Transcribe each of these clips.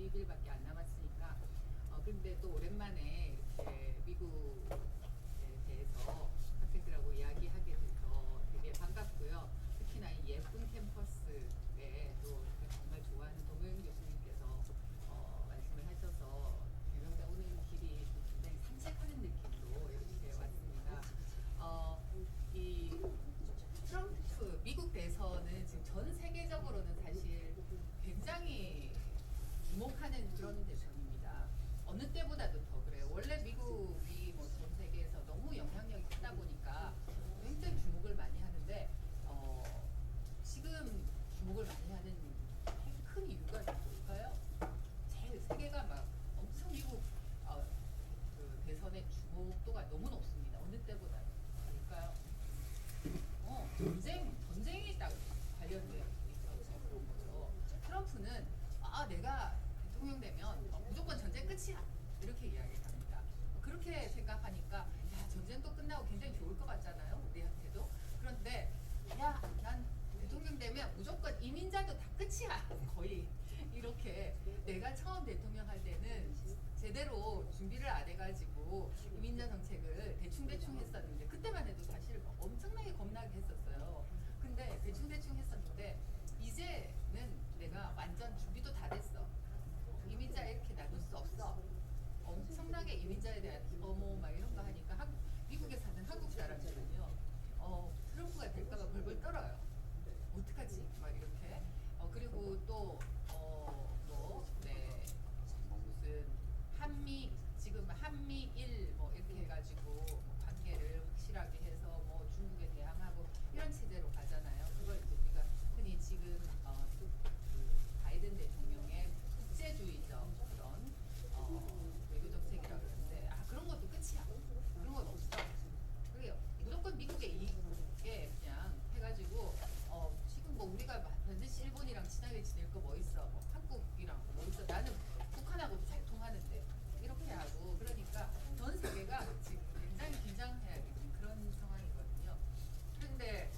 20일밖에 안 남았으니까 근데 또 오랜만에 이렇게 미국에 대해서 학생들하고 이야기하게 돼서 되게 반갑고요. 특히나 이 예쁜 캠퍼스에 또 정말 좋아하는 도명 교수님께서 말씀을 하셔서 대명대 오는 길이 굉장히 산책하는 느낌으로 이렇게 왔습니다. 이 트럼프 미국 대선은 지금 전 세계적으로는 사실 굉장히 주목하는 그런 대선입니다. 어느 때보다도 더 그래요. 원래 미국이 뭐 전 세계에서 너무 영향력이 크다 보니까 굉장히 주목을 많이 하는데 지금 주목을 많이 하는 큰 이유가 뭘까요? 제일 세계가 막 엄청 미국 그 대선의 주목도가 너무 높습니다. 어느 때보다. 뭘까요? 전쟁이 딱 관련되어 있어서 그런 거죠. 트럼프는 내가 대통령 되면 무조건 전쟁 끝이야 이렇게 이야기를 합니다. 그렇게 생각하니까 야 전쟁도 끝나고 굉장히 좋을 것 같잖아요 우리한테도. 그런데 야 난 대통령 되면 무조건 이민자도 다 끝이야 거의 이렇게. 내가 처음 대통령 할 때는 제대로 준비를 안 해가지고 이민자 정책을 대충대충 했었는데 그때만 해도 사실 엄청나게 겁나게 했었어요. 근데 대충대충 했었는데 이제는 내가 완전 준비도 다 됐어. 이민자 이렇게 놔둘 수 없어. 엄청나게 이민자에 대한 막 이런 거 하니까 미국에 사는 한국 사람들은요 트럼프가 될까봐 벌벌 떨어요. 어떡하지? 막 이렇게. 그리고 또 무슨 지금 한미일 뭐 이렇게 해가지고 뭐 관계를 확실하게 해서 뭐 중국에 대항하고 이런 체제로 가잖아요. 그걸 이제 우리가 흔히 지금 그 바이든 대통령의 국제주의적 그런 외교 정책이라고 그러는데 그런 것도 끝이야. 그런 건 없어. 그래요. 무조건 미국의 이익에 그냥 해가지고 지금 뭐 우리가 반드시 일본이랑 친하게 지낼 거 뭐 있어? 뭐 한국이랑 뭐 있어? 나는 북한하고도 잘 통하는데 이렇게 하고. 그러니까 전 세계가 지금 굉장히 긴장해야겠는 그런 상황이거든요. 그런데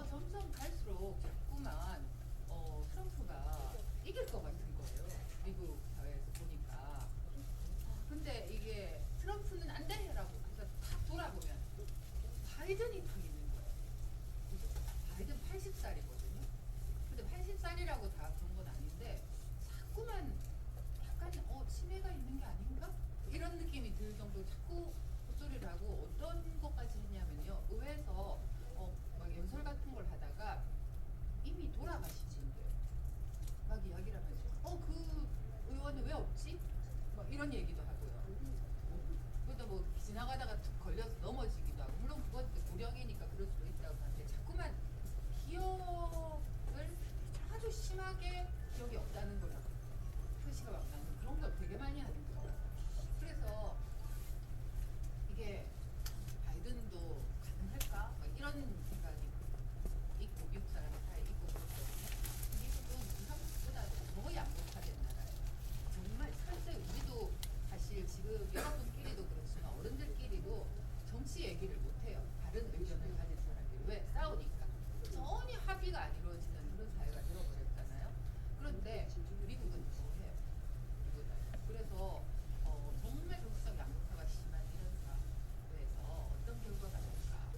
점점 갈수록 자꾸만 트럼프가 이길 것 같은 거예요. 미국 사회에서 보니까. 근데 이게 트럼프는 안 되라고 그래서 딱 돌아보면 바이든이 딱 있는 거예요. 바이든 80살이거든요. 근데 80살이라고 다 그런 건 아닌데 자꾸만 약간 치매가 있는 게 아닌가? 이런 느낌이 들 정도로 자꾸 헛소리를 하고 어떤 것까지 했냐면요. 의회에서 막 연설 같은 걸 하다가 이미 돌아가신 분들 막 이야기를 하면서 그 의원은 왜 없지? 막 이런 얘기도 하고요. 그것도 뭐 지나가다가 툭 걸려서 넘어지기도 하고. 물론 그건 고령이니까 그럴 수도 있다고 하는데 자꾸만 기억을 아주 심하게 기억이 없다는 거라고 표시가 막 나는 그런 걸 되게 많이 하는 거예요. 그래서 이게 바이든도 가능할까? 막 이런 생각이 있고 미국 사람 사이에 있고 그렇거든요. 미국은 한국보다 더 양극화된 나라예요. 정말 철저히 우리도 사실 지금 여러분끼리도 그렇지만 어른들끼리도 정치 얘기를 못해요. 다른 의견을 가진 사람들이. 왜? 싸우니까. 전혀 합의가 안 이루어지는 그런 사회가 되어버렸잖아요. 그런데 미국은 더 해요. 미국은. 그래서 정말 정치적 양극화가 심한 이런 사회에서 어떤 결과가 날까.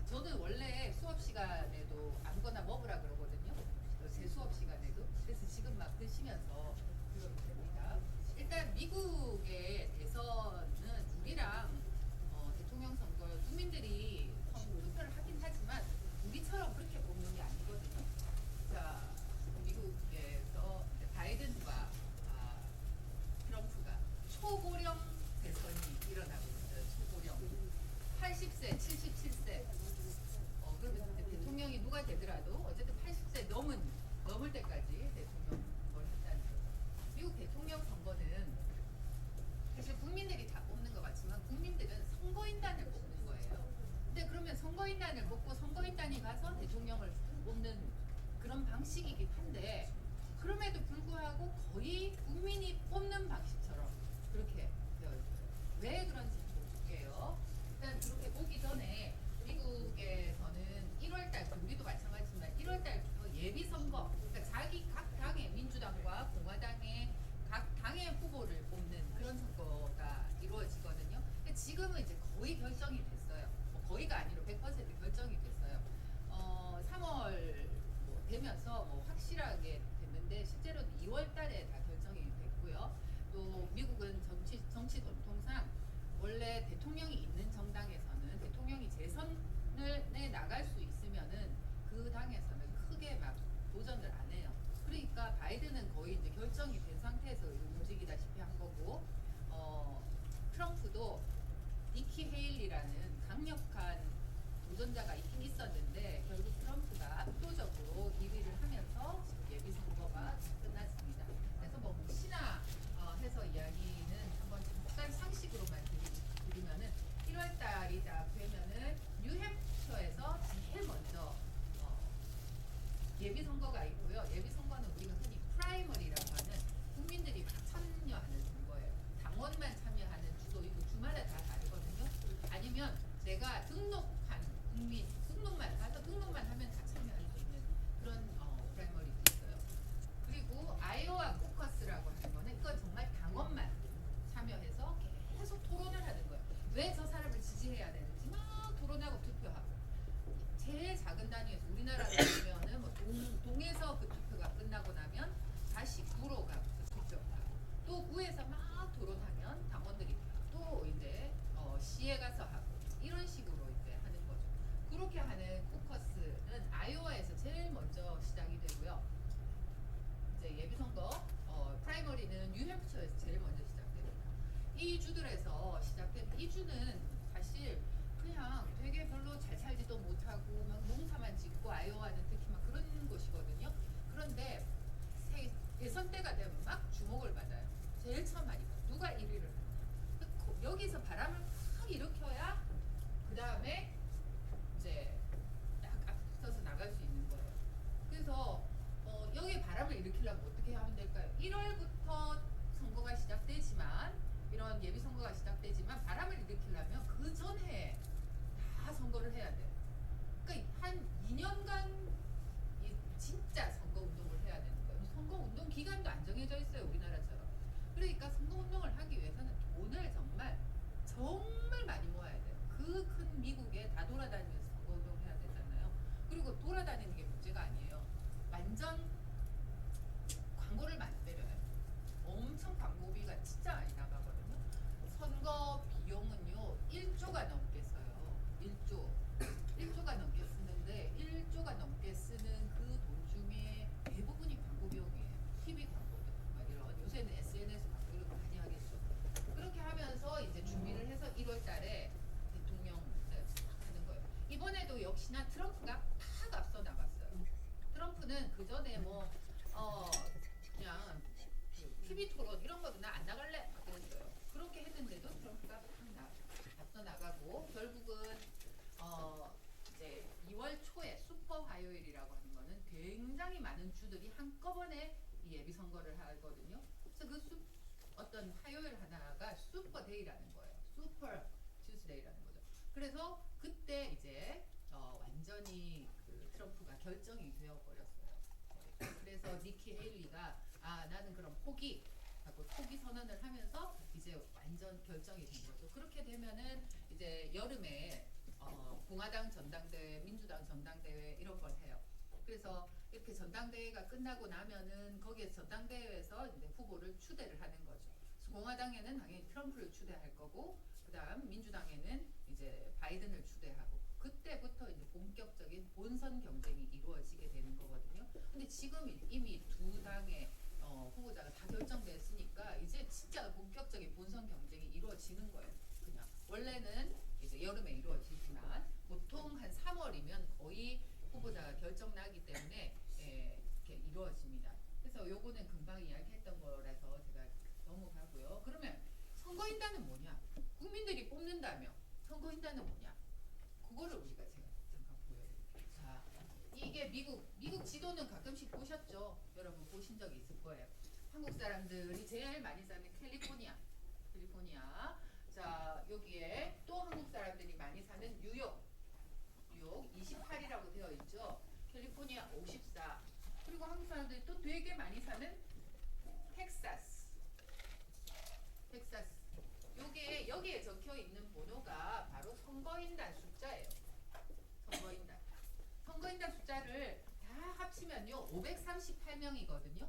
저는 원래 수업 시간에도 아무거나 먹으라 그러거든요. 제 수업 시간에도. 그래서 지금 막 드시면서 그러면 됩니다. 일단 미국의 대선은 우리랑 대통령 선거 국민들이 투표를 하긴 하지만 우리처럼 그렇게 뽑는 게 아니거든요. 자, 미국에서 바이든과 트럼프가 초고령 대선이 일어나고 있어요. 초고령 80세, 77세 거의 결정이 됐어요. 뭐 거의가 아니라 100% 결정이 됐어요. 3월 뭐 되면서 뭐 확실하게 됐는데 실제로는 2월 달에 다 결정이 됐고요. 또 미국은 정치 전통상 원래 대통령이 있는 정당에서는 대통령이 재선에 나갈 수 있으면은 그 당에서는 크게 막 도전을 안 해요. 그러니까 바이든은 거의 이제 결정이 된 상태에서 움직이다시피 한 거고, 트럼프도 니키 헤일리라는 강력한 도전자가 있긴 있었는데 결국 트럼프가 압도적으로 1위를 하면서 지금 예비 선거가 끝났습니다. 그래서 뭐 혹시나 해서 이야기는 한번 잠깐 상식으로만 드리면은 1월 달이 다 되면은 뉴햄프셔에서 제일 먼저 예비 선거가 있고요. 예비 선거는 우리가 흔히 프라이머리라고 하는 국민들이 다 참여하는 선거예요. 당원만 참여하는 주도이고 주마다 다 다르거든요. 아니면 내가 등록한 국민 등록만 가서 등록만 하면 다 참여할 수 있는 그런 프라이머리도 있어요. 그리고 아이오와 코커스라고 하는 거는 이건 정말 당원만 참여해서 계속 토론을 하는 거예요. 왜 저 사람을 지지해야 되는지 막 토론하고 투표하고. 제일 작은 단위에서 우리나라로 보면은 뭐 동에서 그 투표가 끝나고 나면 다시 구로 가고 투표하고, 또 구에서 막 토론하면 당원들이 또 이제 시에 가서 하고, 이런 식으로 이제 하는 거죠. 그렇게 하는 코커스는 아이오와에서 제일 먼저 시작이 되고요. 이제 예비 선거 프라이머리는 뉴햄프셔에서 제일 먼저 시작됩니다. 이 주들에서 시작된 이 주는 사실 그냥 되게 별로 잘 살지도 못하고 막 농사만 짓고, 아이오와는 특히 막 그런 곳이거든요. 그런데 대선 때가 되면 막 주목을 받아요. 제일 처음 하니까 누가 1위를 하느냐. 여기서 바람을 막 일으켜야 그 다음에 이제 딱 앞서서 나갈 수 있는 거예요. 그래서 여기에 바람을 일으키려면 어떻게 하면 될까요? 1월부터 선거가 시작되지만, 이런 예비 선거가 시작되지만 바람을 일으키려면 그 전에 다 선거를 해야 돼요. 그러니까 한 2년간 진짜 선거 운동을 해야 되는 거예요. 선거 운동 기간도 안 정해져 있어요, 우리나라처럼. 그러니까 선거 운동을 하기 위해서는 돈을 정말 많이 모아야 돼요. 그 큰 미국에 다 돌아다니면서 선거 운동을 해야 되잖아요. 그리고 돌아다니는 게 문제가 아니에요. 완전 광고를 많이 때려요. 엄청 광고비가 진짜 많이 나가거든요. 선거 비용은요 1조가 넘게 써요. 1조가 넘게 쓰는데, 1조가 넘게 쓰는 그 돈 중에 대부분이 광고 비용이에요. TV 광고들 막 이런, 요새는 SNS 광고 이런 거 많이 하겠죠. 그렇게 하면서 이제 준비를 해서 1월 달에 대통령 하는 거예요. 이번에도 역시나 트럼프가 팍 앞서 나갔어요. 트럼프는 그 전에 뭐 그냥 TV 토론 이런 거도 나 안 나갈래 막 그랬어요. 그렇게 했는데도 트럼프가 앞서 나가고, 결국은 이제 2월 초에 슈퍼 화요일이라고 하는 거는 굉장히 많은 주들이 한꺼번에 이 예비 선거를 하거든요. 그래서 그 어떤 화요일 하나가 슈퍼 데이라는 거예요. 슈퍼 튜스데이라는 거죠. 그래서 그때 이제 완전히 그 트럼프가 결정이 되어 버렸어요. 그래서 니키 헤일리가 나는 그럼 하고 포기 선언을 하면서 이제 완전 결정이 된 거죠. 그렇게 되면은 이제 여름에 공화당 전당대회, 민주당 전당대회 이런 걸 해요. 그래서 이렇게 전당대회가 끝나고 나면은 거기에 전당대회에서 이제 후보를 추대를 하는 거죠. 공화당에는 당연히 트럼프를 추대할 거고, 그다음 민주당에는 이제 바이든을 추대하고, 그때부터 이제 본격적인 본선 경쟁이 이루어지게 되는 거거든요. 근데 지금 이미 두 당의 후보자가 다 결정됐으니까 이제 진짜 본격적인 본선 경쟁이 이루어지는 거예요. 그냥 원래는 이제 여름에 이루어지지만 보통 한 3월이면 거의 후보자가 결정 나기 때문에 이렇게 이루어집니다. 그래서 요거는 금방 이야기했던 거라서 제가 넘어가고요. 그러면 선거인단은 뭐냐? 국민들이 뽑는다며 선거인단은 뭐냐? 그거를 우리가 제가 잠깐 보여드릴게요. 자, 이게 미국 지도는 가끔씩 보셨죠? 여러분 보신 적이 있을 거예요. 한국 사람들이 제일 많이 사는 캘리포니아. 자, 여기에 또 한국 사람들이 많이 사는 뉴욕 28이라고 되어 있죠. 캘리포니아 54. 그리고 한국 사람들이 또 되게 많이 사는 텍사스. 여기에 적혀 있는 번호가 바로 선거인단 숫자예요. 선거인단. 선거인단 숫자를 다 합치면요 538명이거든요.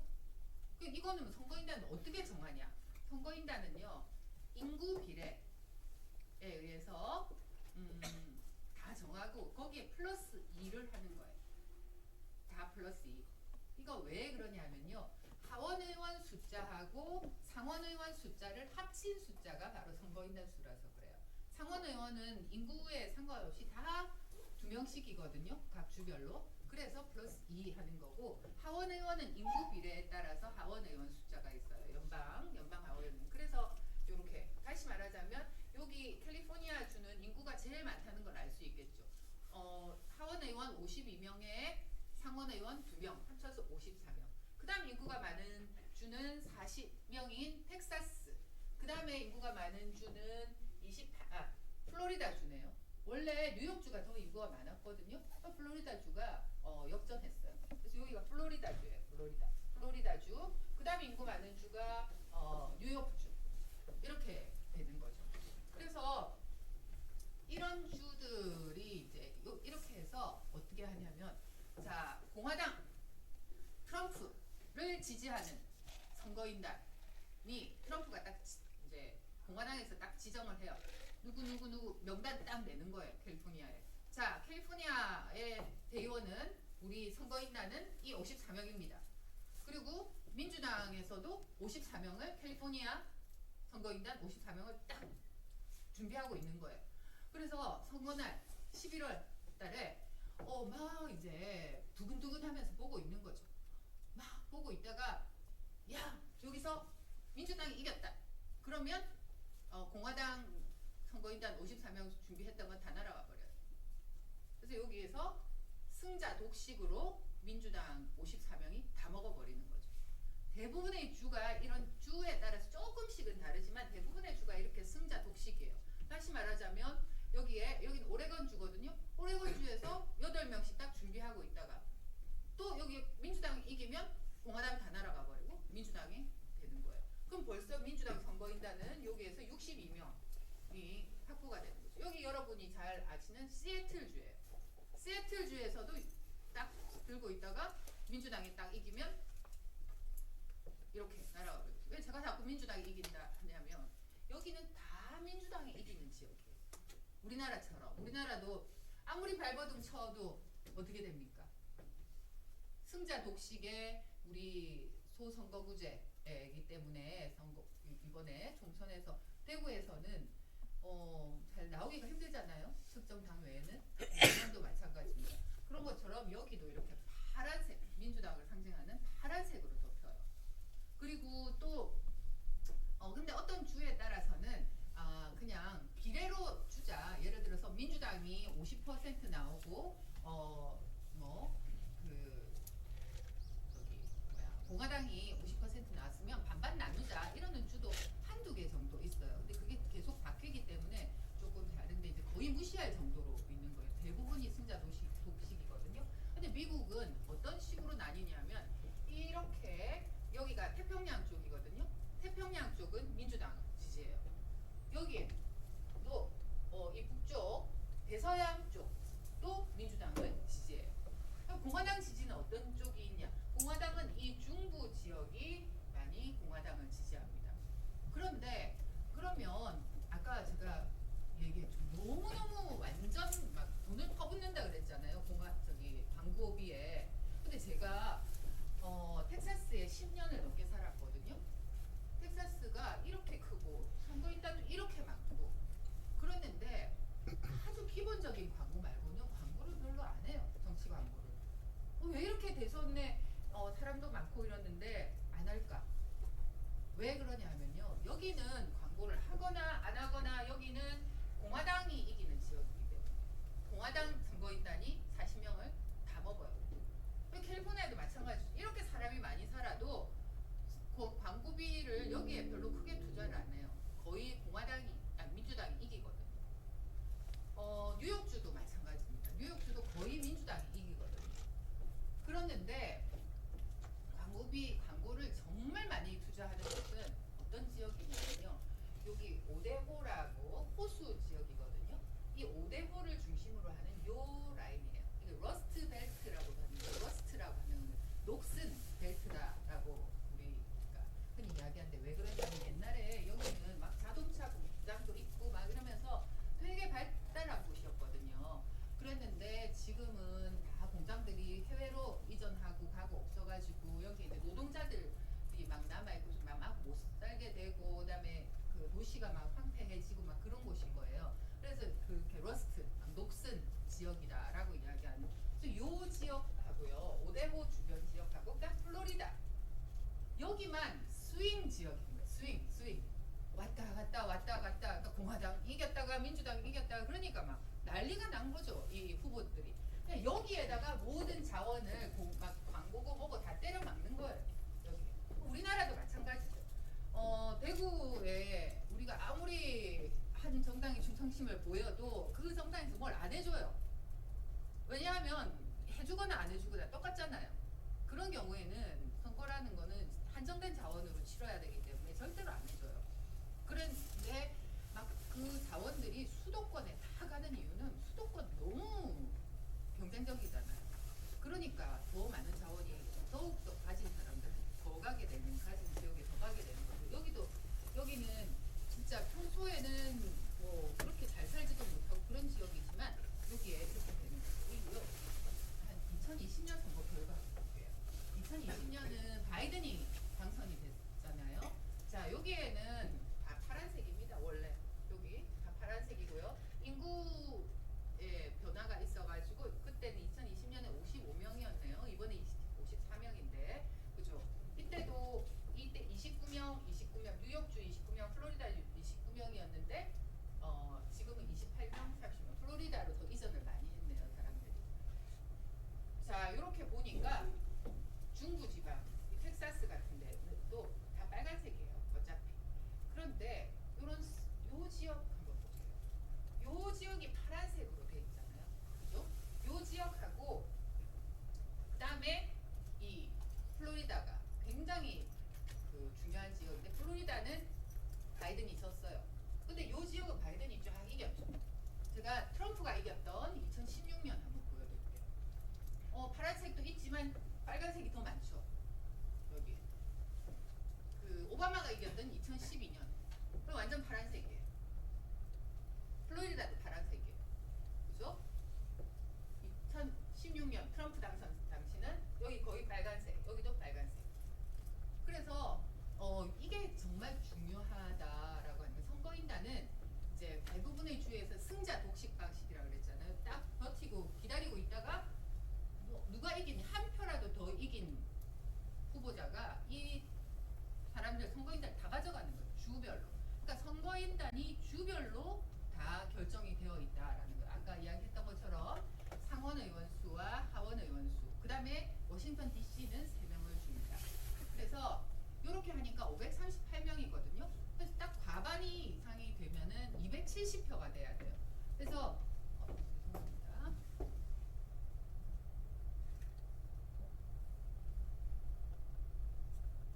이거는 선거인단은 어떻게 정하냐? 선거인단은요 인구 비례에 의해서 다 정하고 거기에 플러스 2를 하는 거예요. 다 플러스 2. 이거 왜 그러냐면요. 하원의원 숫자하고 상원의원 숫자를 합친 숫자가 바로 선거인단 수라서 그래요. 상원의원은 인구에 상관없이 다 2명씩이거든요. 각 주별로. 그래서 플러스 2 하는 거고 하원의원은 인구 비례에 따라서 하원의원 숫자가 있어요. 연방 하원의원. 그래서 이렇게 다시 말하자면 여기 캘리포니아 주는 인구가 제일 많다는 걸 알 수 있겠죠. 하원의원 52명에 상원의원 2명 합쳐서 54명. 그 다음 인구가 많은 주는 40명인 텍사스. 그 다음에 인구가 많은 주는 플로리다 주네요. 원래 뉴욕주가 더 인구가 많았거든요. 플로리다 주가 역전했어요. 그래서 여기가 플로리다 주예요. 플로리다 주. 그 다음 인구 많은 주가 뉴욕 주. 이렇게 되는 거죠. 그래서 이런 주들이 이제 이렇게 해서 어떻게 하냐면 자 공화당 트럼프를 지지하는 선거인단이 트럼프가 딱 이제 공화당에서 딱 지정을 해요. 누구 명단 딱 내는 거예요. 캘리포니아에. 자 캘리포니아의 대의원은 우리 선거인단은 이 54명입니다. 그리고 민주당에서도 54명을 캘리포니아 선거인단 54명을 딱 준비하고 있는 거예요. 그래서 선거날 11월 달에 막 이제 두근두근하면서 보고 있는 거죠. 막 보고 있다가 야 여기서 민주당이 이겼다. 그러면 공화당 선거인단 54명 준비했던 건 다 날아가 버려요. 그래서 여기에서 승자 독식으로 민주당 54명이 다 먹어버리는 거죠. 대부분의 주가 이런 주에 따라서 조금씩은 다르지만 대부분의 주가 이렇게 승자 독식이에요. 다시 말하자면 여기는 오레건 주거든요. 오레건 주에서 8명씩 딱 준비하고 있다가 또 여기 민주당이 이기면 공화당 다 날아가 버리고 민주당이 되는 거예요. 그럼 벌써 민주당 선거인단은 여기에서 62명이 확보가 되는 거죠. 여기 여러분이 잘 아시는 시애틀 주예요. 시애틀 주에서도 딱 들고 있다가 민주당이 딱 이기면 이렇게 날아가 버리죠. 왜 제가 자꾸 민주당이 이긴다 하냐면 여기는 다 민주당이 이기는 지역이에요. 우리나라처럼 우리나라도 아무리 발버둥 쳐도 어떻게 됩니까? 승자 독식에 우리 소선거구제이기 때문에 이번에 총선에서 대구에서는 잘 나오기가 힘들잖아요. 특정 당 외에는 부산도 마찬가지입니다. 그런 것처럼 여기도 이렇게 파란색 민주당을 상징하는 파란색으로 덮여요. 그리고 또 근데 어떤 주에 따라서는 그냥 비례로 주자. 예를 들어서 민주당이 50% 나오고 공화당이 50% 나왔으면 반반 나누자 이러는 주도 한두 개 정도 있어요. 근데 그게 계속 바뀌기 때문에 조금 다른데 이제 거의 무시할 정도로 있는 거예요. 대부분이 승자 독식이거든요. 근데 미국은 어떤 식으로 나뉘냐면 이렇게 여기가 태평양 쪽이거든요. 태평양 쪽은 민주당 지지예요. 여기에 또 이 북쪽 대서양 쪽도 민주당을 지지해요. 그럼 공화당 지지는 어떤 쪽이 있냐? 공화당은 이 중부 지역이 많이 공화당을 지지합니다. 그런데 그러면 아까 제가 얘기했죠. 너무너무 완전 막 돈을 퍼붓는다 그랬잖아요. 광고비에. 근데 제가 텍사스에 10년을 넘게 살았거든요. 텍사스가 이렇게 크고 선거인단도 이렇게 많고 그랬는데 아주 기본적인 광고 말고는 광고를 별로 안 해요. 정치 광고를. 왜 이렇게 대선에 사람도 많고 이러는데 안 할까? 왜 그러냐면요. 여기는 광고를 하거나 안 하거나 여기는 공화당이 이기는 지역이기 때문에 공화당 선거인단이 40명을 다 먹어요. 캘리포니아도 마찬가지죠. 이렇게 사람이 많이 살아도 그 광고비를 여기에 별로 크게 투자를 안 해요. 거의 민주당이 이기거든요. 뉴욕주도 마찬가지입니다. 뉴욕주도 거의 민주당이 이기거든요. 그런데 광고를 정말 많이 투자하는 곳은 어떤 지역이냐면요. 여기 오데호라고 호수 지역이거든요. 이 여기만 스윙 지역인 거예요. 스윙. 왔다 갔다 그러니까 공화당 이겼다가 민주당 이겼다가 그러니까 막 난리가 난 거죠. 이 후보들이. 그냥 여기에다가 모든 자원을 막 광고고 뭐고 다 때려 막는 거예요. 여기. 우리나라도 마찬가지죠. 대구에 우리가 아무리 한 정당이 충성심을 보여도 그 정당에서 뭘 안 해줘요. 왜냐하면 해주거나 안 해주거나 똑같잖아요. 그런 경우에는 선거라는 거는 한정된 자원으로 치러야 되기 때문에 절대로 안 해줘요. 그런데 막 그 자원들이 수도권에 다 가는 이유는 수도권 너무 경쟁적이잖아요. 그러니까 더 많은 자원이 더욱더 가진 사람들 더 가게 되는, 가진 지역에 더 가게 되는 거고, 여기는 진짜 평소에는 뭐 그렇게 잘 살지도 못하고 그런 지역이지만 여기에 이렇게 되는 거고요. 한 2020년 선거 결과 볼게요. 2020년은 바이든이 당선이 됐잖아요. 자, 여기에는 다 파란색입니다. 원래 여기 다 파란색이고요. 인구의 변화가 있어가지고 그때는 2020년에 55명이었네요. 이번에 54명인데, 그죠? 이때도 이때 29명, 뉴욕주 29명, 플로리다 29명이었는데 지금은 28명, 30명. 플로리다로 더 이전을 많이 했네요, 사람들이. 자, 이렇게 보니까 중부지방, 텍사스 같은 데도 다 빨간색이에요, 어차피. 그런데 요 지역 한번 보세요. 요 지역이 파란색으로 돼 있잖아요, 그죠? 요 지역하고 그다음에 이 플로리다가 굉장히 그 중요한 지역인데, 플로리다는 바이든이 졌어요. 근데 요 지역은 바이든이 쫙 이겼죠. 제가 트럼프가 이겼던 2016년 한번 보여드릴게요. 파란색도 있지만 빨간색이 더 많죠. 여기 그 오바마가 이겼던 2012년, 그럼 완전 파란색이에요. 플로리다도 파란색이에요. 그죠? 2016년 트럼프 당선 당시는 여기 거의 빨간색, 여기도 빨간색. 그래서 이게 정말 중요하다라고 하는, 선거인단은 이제 대부분의 주에서 승자 독식 방식이라고 그랬잖아요. 딱 버티고 기다리고 있다가 뭐 누가 이긴 한 표라도 더 이긴 후보자가 이 사람들 선거인단 다 가져가는 거예요. 주별로. 그러니까 선거인단이 주별로 다 결정이 되어 있다라는 거예요. 아까 이야기했던 것처럼 상원 의원 수와 하원 의원 수, 그 다음에 워싱턴 DC는 3명을 줍니다. 그래서 이렇게 하니까 538명이거든요. 그래서 딱 과반이 이상이 되면은 270표가 돼야 돼요. 그래서 죄송합니다.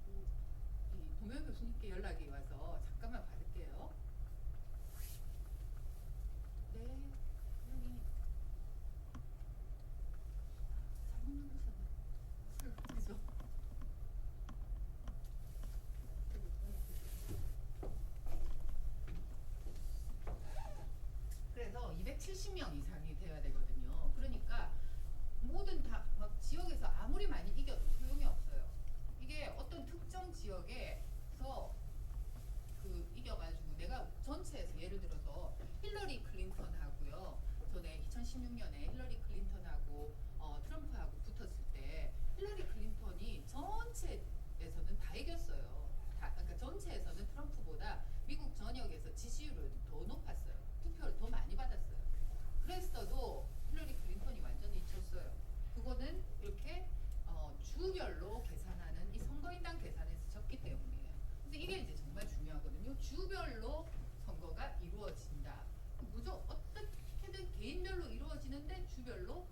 이 도면 교수님께 연락이 와서 잠깐만 받을게요. 네, 여기 잘못 누르셨네. 그죠? 그래서 270명 이상이 돼야 되거든요. 그러니까 모든 다 막 지역에서 아무리 많이 이겨도 소용이 없어요. 이게 어떤 특정 지역에서 그 이겨가지고 내가 전체에서 예를 들어서 힐러리 클린턴하고요. 전에 2016년에 힐러리 클린턴하고 트럼프하고 붙었을 때 힐러리 클린턴이 전체에서는 다 이겼어요. 그러니까 전체에서는 트럼프보다 미국 전역에서 지지율은 더 높았어요. 투표를 더 많이 받았어요. 그랬어도 힐러리 클린턴이 완전히 졌어요. 그거는 이렇게 주별로 계산하는 이 선거인단 계산에서 졌기 때문이에요. 그래서 이게 이제 정말 중요하거든요. 주별로 선거가 이루어진다. 어떻게든 개인별로 이루어지는데 주별로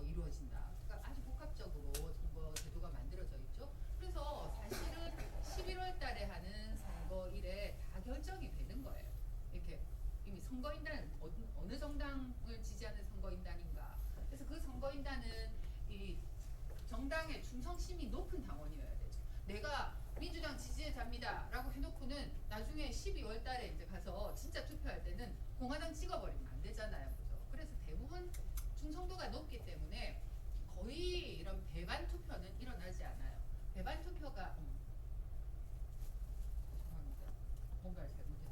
이루어진다. 그러니까 아주 복합적으로 선거 제도가 만들어져 있죠. 그래서 사실은 11월 달에 하는 선거일에 다 결정이 되는 거예요. 이렇게 이미 선거인단 어느 정당을 지지하는 선거인단인가. 그래서 그 선거인단은 이 정당의 충성심이 높은 당원이어야 되죠. 내가 민주당 지지자입니다 라고 해놓고는 나중에 12월 달에 이제 가서 진짜 투표할 때는 공화당 찍어버리면 안 되잖아요. 그죠? 그래서 대부분 충성도가 높기 때문에 거의 이런 배반 투표는 일어나지 않아요. 배반 투표가 죄송합니다. 뭔가를 잘못했어요.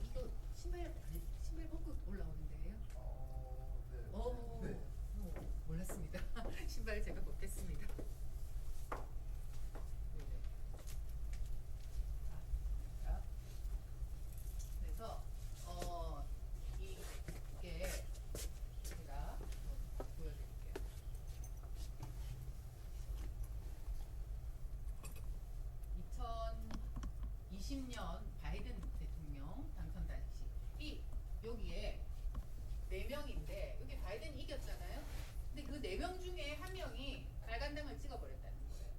이거 신발 벗고 올라오는데요. 명 중에 한 명이 빨간당을 찍어버렸다는 거예요.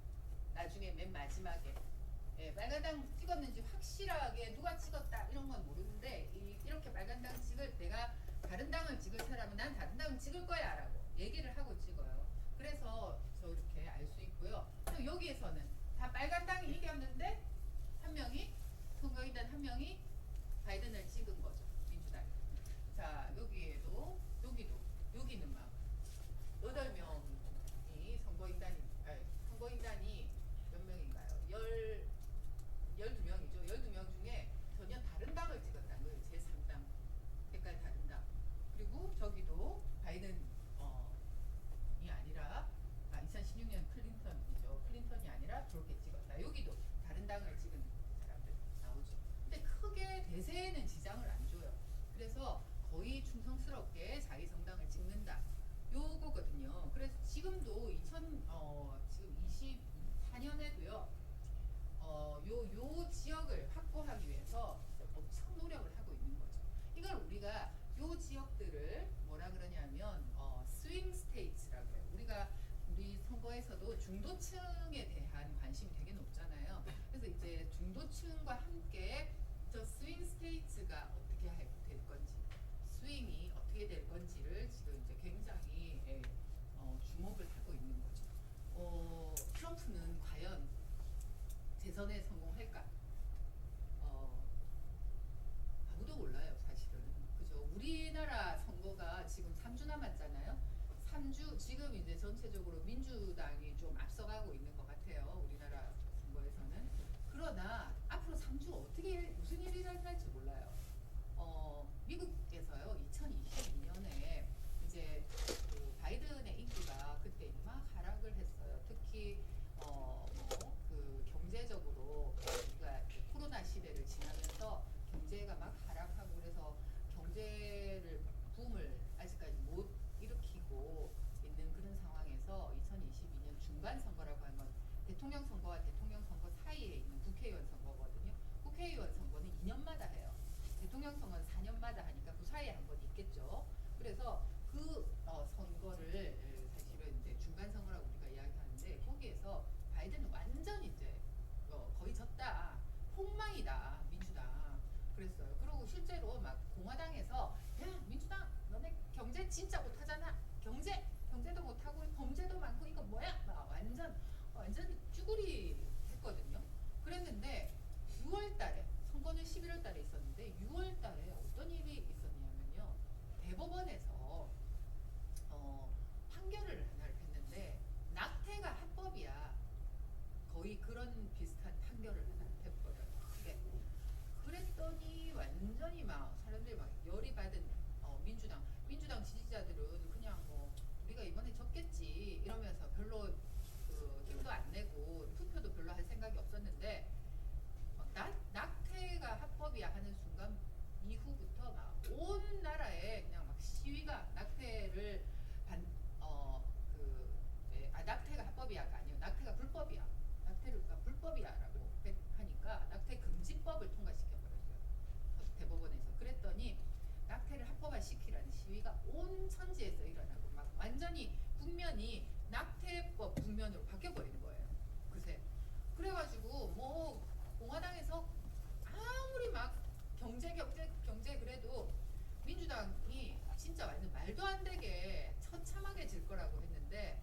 나중에 맨 마지막에. 예, 빨간당 찍었는지 확실하게 누가 찍었다 이런 건 모르는데 이렇게 빨간당 찍을 내가 다른 당을 찍을 사람은 난 다른 당을 찍을 거야 라고 얘기를 하고 찍어요. 그래서 저렇게 알 수 있고요. 또 여기에서는 다 빨간당이 이겼는데 한 명이 선거인단 한 명이 바이든을 찍은 거죠. 민주당이. 자 여기에도 여기는 막 8명이 선거인단이 몇 명인가요? 12명이죠. 12명 중에 전혀 다른 당을 찍었다는 거예요. 제3당. 색깔 다른 당. 그리고 저기도 바이든이 아니라 2016년 클린턴이죠. 클린턴이 아니라 저렇게 찍었다. 여기도 다른 당을 찍은 사람들 나오죠. 근데 크게 대세에는 지장을 안 줘요. 그래서 거의 충성스럽게 자기 정당을 찍는다. 요거거든요. 그래서 지금도 지금 24년에도요. 요 지역을 확보하기 위해서 엄청 노력을 하고 있는 거죠. 이걸 우리가 요 지역들을 뭐라 그러냐면 스윙 스테이트라고 해요. 우리 선거에서도 중도층에 대한 관심이 되게 높잖아요. 그래서 이제 중도층과 함께 저 스윙 스테이트가 어떻게 될 건지, 스윙이 어떻게 될 건지를 지금 이제 굉장히 주목을 하고 있는 거죠. 트럼프는 과연 재선에 성공할까? 아무도 몰라요, 사실은. 그죠? 우리나라 선거가 지금 3주 남았잖아요. 3주 지금 이제 전체적으로 민주당이 좀 앞서가고 있는 것 같아요. 우리나라 선거에서는. 그러나 앞으로 3주 어떻게 무슨 일이 일어날지 몰라요. 미국에서요 2022년에 이제 그 바이든의 인기가 그때 막 하락을 했어요. 특히 그 경제적으로 우리가 코로나 시대를 지나면서 경제가 막 하락하고 그래서 경제를 붐을 아직까지 못 일으키고 있는 그런 상황에서 2022년 중간 선거라고 하는 건 대통령 선거와 대통령 선거 사이에 있는 국회의원 선거거든요. 국회의원 선거는 2년마다 해요. 대통령 선거는 4년마다 하니까 그 사이에 한 번 있겠죠. 그래서 그 선거를 사실은 이제 중간 선거라고 우리가 이야기하는데 거기에서 바이든은 완전 이제 거의 졌다, 폭망이다 민주당 그랬어요. 그리고 실제로 막 공화당에서 야 민주당 너네 경제 진짜 못하잖아. 경제도 못하고 범죄도 많고 이거 뭐야? 막 완전 쭈구리 했거든요. 그랬는데 6월달에 선거는 11월달에 있었는데 6월달에 어떤 일이 있었냐면요. 대법원에서 판결을 하나를 했는데 낙태가 합법이야. 거의 그런 비슷한 판결을 하나 해버려요. 크게. 그랬더니 완전히 막 사람들이 막 열이 받은 민주당 지지자들은 그냥 뭐 우리가 이번에 졌겠지 이러면서 별로 그 힘도 안 내고 투표도 별로 할 생각이 없었는데 낙태가 합법이야 하는 순간 이후부터 막 온 나라에 그냥 막 시위가 낙태를 낙태가 합법이야가 아니에요. 낙태가 불법이야. 낙태가 불법이야라고 하니까 낙태 금지법을 통과시켜버렸어요. 대법원에서. 그랬더니 낙태를 합법화시키라는 시위가 온 천지에서 일어나고 막 완전히 국면이 낙태법 국면으로 바뀌어버리는 거예요. 그새. 그래가지고 뭐 공화당에서 아무리 막 경제 그래도 민주당이 진짜 완전 말도 안 되게 처참하게 질 거라고 했는데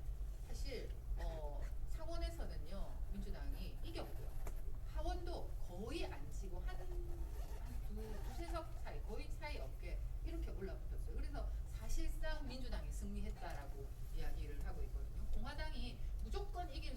사실 상원에서는요 민주당이 이겼고요. 하원도 거의 안 지고 한 두세 석 차이 거의 차이 없게 이렇게 올라붙었어요. 그래서 사실상 민주당이 승리했다라고 이야기를 하고 있거든요. 공화당이 무조건 이길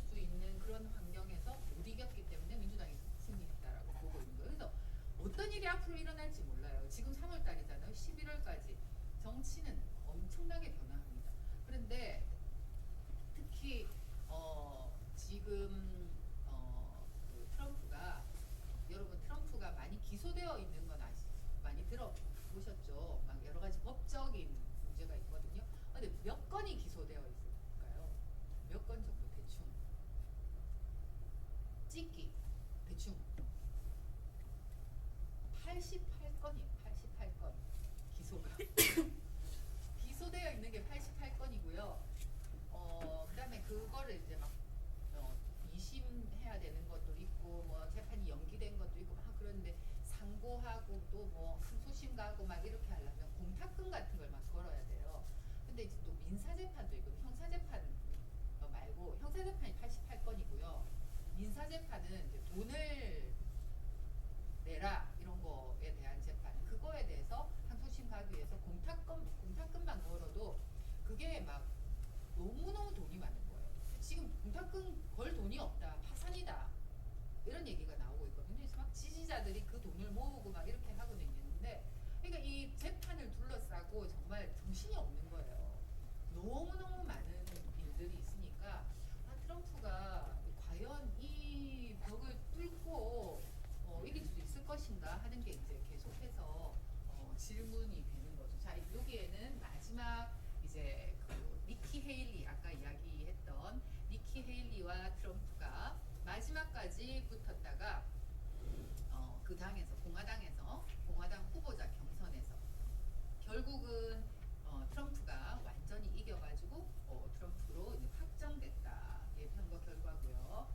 형사 재판이 88건이고요. 민사 재판은 이제 돈을 내라 이런 거에 대한 재판, 그거에 대해서 항소심 가기 위해서 공탁금만 걸어도 그게 막 너무너무 돈이 많은 거예요. 지금 공탁금 걸 돈이 없다, 파산이다, 이런 얘기가 나오고 있거든요. 그래서 막 지지자들이 그 돈을 모으고 막 이렇게 하고는 있는데, 그러니까 이 재판을 둘러싸고 정말 정신이 없는 거예요. 너무너무 많은 일들이 있으니까 트럼프가 과연 이 벽을 뚫고 이길 수 있을 것인가 하는 게 이제 계속해서 질문이 되는 거죠. 자, 여기에는 마지막 이제 그 니키 헤일리, 아까 이야기했던 니키 헤일리와 트럼프가 마지막까지 붙었다가 그 당에서 공화당 후보자 경선에서 결국은 트럼프가 완전히 이겨가지고 트럼프로 이제 확정됐다. 예편거 결과고요.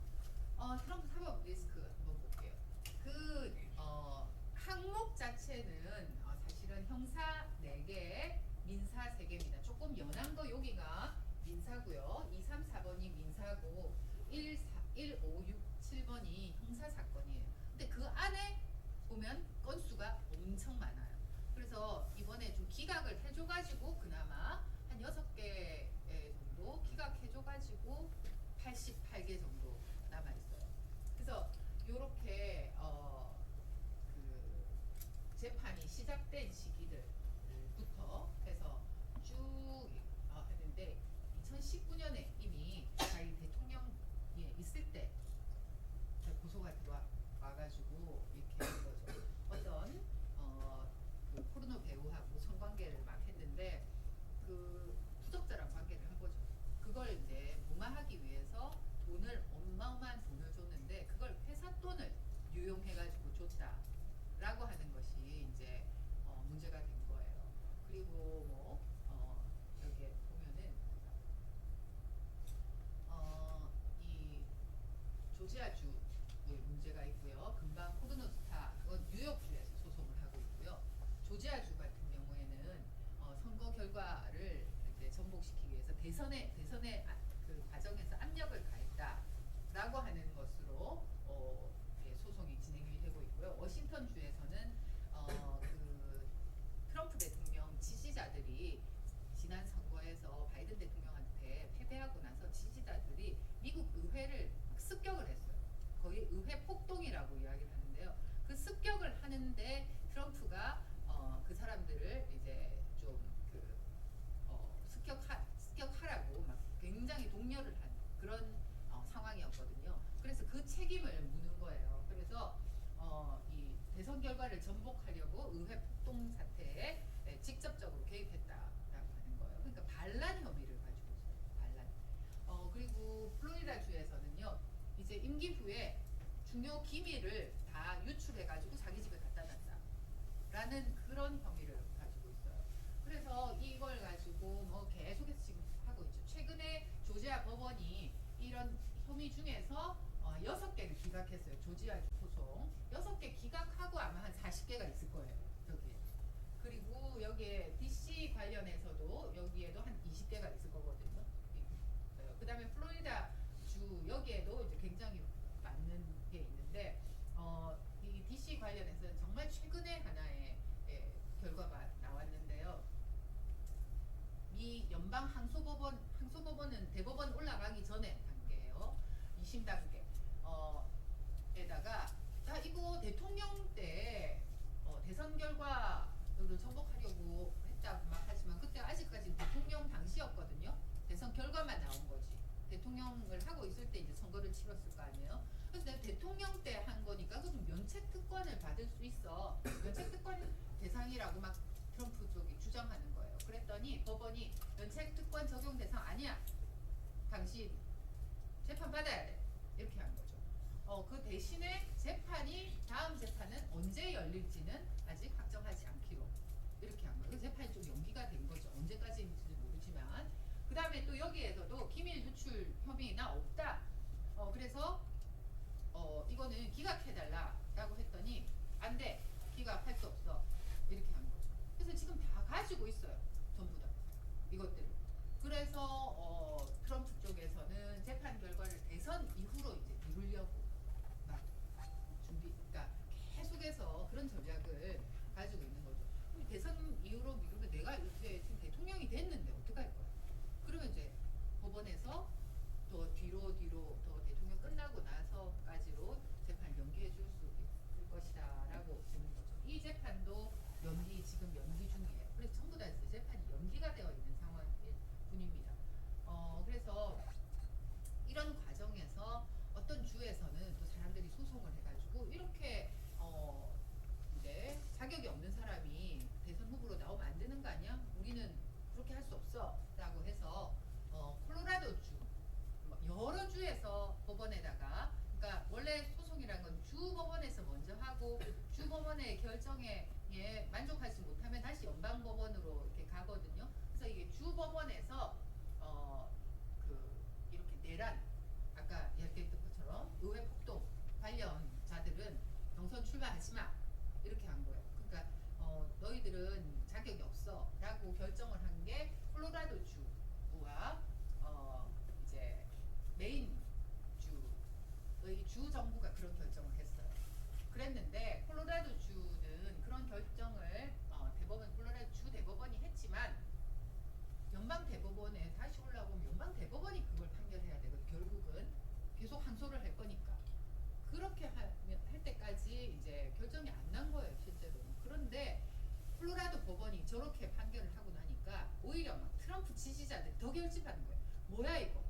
트럼프 사법 리스크 한번 볼게요. 그 항목 자체는 사실은 형사 4개, 민사 3개입니다. 조금 연한 거 여기가 민사고요. 2, 3, 4번이 민사고 1, 5, 6, 7번이 형사 사건이에요. 근데 그 안에 보면 건수가 엄청 많아요. 그래서 이번에 좀 기각을 해줘가지고 그나마 한 6개 정도 기각해줘가지고 88개 정도 남아있어요. 그래서 요렇게 그 재판이 시작된 시기들부터 해서 쭉 했는데 2019년에 이미 자기 대통령에 있을 때 고소가 들어와가지고 이렇게 한 거죠. 어떤 그 포르노 배우하고 성관계를 막 했는데 그 부적절한 관계를 한 거죠. 그걸 이제 무마하기 위해서 어마어마한 돈을 줬는데 그걸 회사 돈을 유용해가지고 줬다라고 하는 것이 이제 문제가 된 거예요. 그리고 뭐 여기에 보면은 이 조지아주 문제가 있고요. 금방 포르노스타, 그건 뉴욕주에서 소송을 하고 있고요. 조지아주 같은 경우에는 선거 결과를 이제 전복시키기 위해서 대선의 그 과정에서 압력을 가했다라고 하는 것으로 소송이 진행이 되고 있고요. 워싱턴주에서는 그 트럼프 대통령 지지자들이 지난 선거에서 바이든 대통령한테 패배하고 나서 지지자들이 미국 의회를 습격을 했어요. 거의 의회 폭동이라고 이야기를 하는데요. 그 습격을 하는데 트럼프가 그 사람들을 이제 좀그 습격하라고 막 굉장히 독려를 한 그런 상황이었거든요. 그래서 그 책임을 묻는 거예요. 그래서 이 대선 결과를 전복하려고 의회 폭동 사태에 직접적으로 개입했다라고 하는 거예요. 그러니까 반란 혐의를 가지고 있어요. 반란. 그리고 플로리다 주에서는요. 이제 임기 후에 중요 기밀을 다 유출해가지고 자기 집에 갖다 놨다라는 그런 혐의를 가지고 있어요. 그래서 이걸 가지고 뭐 계속해서 지금 하고 있죠. 최근에 조지아 법원이 이런 혐의 중에서 6개를 기각했어요. 조지아 소송 6개 기각하고 아마 한 40개가 있을 거예요. 여기에. 그리고 여기에 DC 관련해서도 여기에도 한 20개가 있을 거거든요. 그 다음에 플로리다 주 여기에도 이제 굉장히 맞는 게 있는데 이 DC 관련해서는 정말 최근에 하나의 결과가 나왔는데요. 미 연방 항소법원은 대법원 올라가기 전에 단계예요. 2심 단계. 에다가 이거 대통령 때 대선 결과를 전복하려고 했다고 막 하지만 그때 아직까지 대통령 당시였거든요. 대선 결과만 나온 거지. 대통령을 하고 있을 때 이제 선거를 치렀을 거 아니에요. 그래서 내가 대통령 때 한 거니까 그좀 면책 특권을 받을 수 있어. 면책 특권 대상이라고 막 트럼프 쪽이 주장하는 거예요. 그랬더니 법원이 면책 특권 적용 대상 아니야. 당신 재판 받아야 돼. 이렇게 한 거죠. 그 대신에 다음 재판은 언제 열릴지는 아직 확정하지 않기로 이렇게 한 거예요. 그 재판이 좀 연기가 된 거죠. 언제까지인지는 모르지만. 그 다음에 또 여기에서도 기밀 유출 혐의나 없다. 그래서 이거는 기각해달라라고 했더니 안 돼. 기각할 수 없어. 이렇게 한 거죠. 그래서 지금 다 가지고 있어요. 전부 다. 이것들을. 그래서 트럼프 쪽에서는 재판 결과 그런 전략을 가지고 있는 거죠. 대선 이후로 미국은 내가 이제 지금 대통령이 됐는데 어떻게 할 거야? 그러면 이제 법원에서 더 뒤로 더 대통령 끝나고 나서까지로 재판 연기해 줄 수 있을 것이다라고 보는 거죠. 이 재판도 지금 연기 중이에요. 그래서 전부 다 재판이 연기가 되어 있는 상황일 뿐입니다. 그래서 이런 과정에서 어떤 주에서는 또 사람들이 소송을 해가지고 이렇게 이제 자격이 없는 사람이 대선 후보로 나오면 안 되는 거 아니야? 우리는 그렇게 할 수 없어라고 해서 콜로라도주 여러 주에서 법원에다가 그러니까 원래 소송이란 건 주 법원에서 먼저 하고 주 법원의 결정에 만족하지 못하면 다시 연방 법원으로 이렇게 가거든요. 그래서 이게 주 법원에서 이렇게 내란 아까 이야기했던 것처럼 의회 폭동 관련자들은 경선 출마하지 마 이렇게 한 거예요. 그러니까 너희들은 자격이 없어라고 결정을 한 게 콜로라도 주와 이제 메인 주의 주 정부가 그런 결정을 했어요. 그랬는데 콜로라도 주는 그런 결정을 대법원 콜로라도 주 대법원이 했지만 연방 대법원에 다시 올라오면 연방 대법원이 그걸 판결해야 되고 결국은 계속 항소를 할 거니까 그렇게 할 때까지 이제 결정이 안 난 거예요 실제로는. 그런데 콜로라도 법원이 저렇게 판결을 하고 나니까 오히려 막 트럼프 지지자들이 더 결집하는 거예요. 뭐야 이거?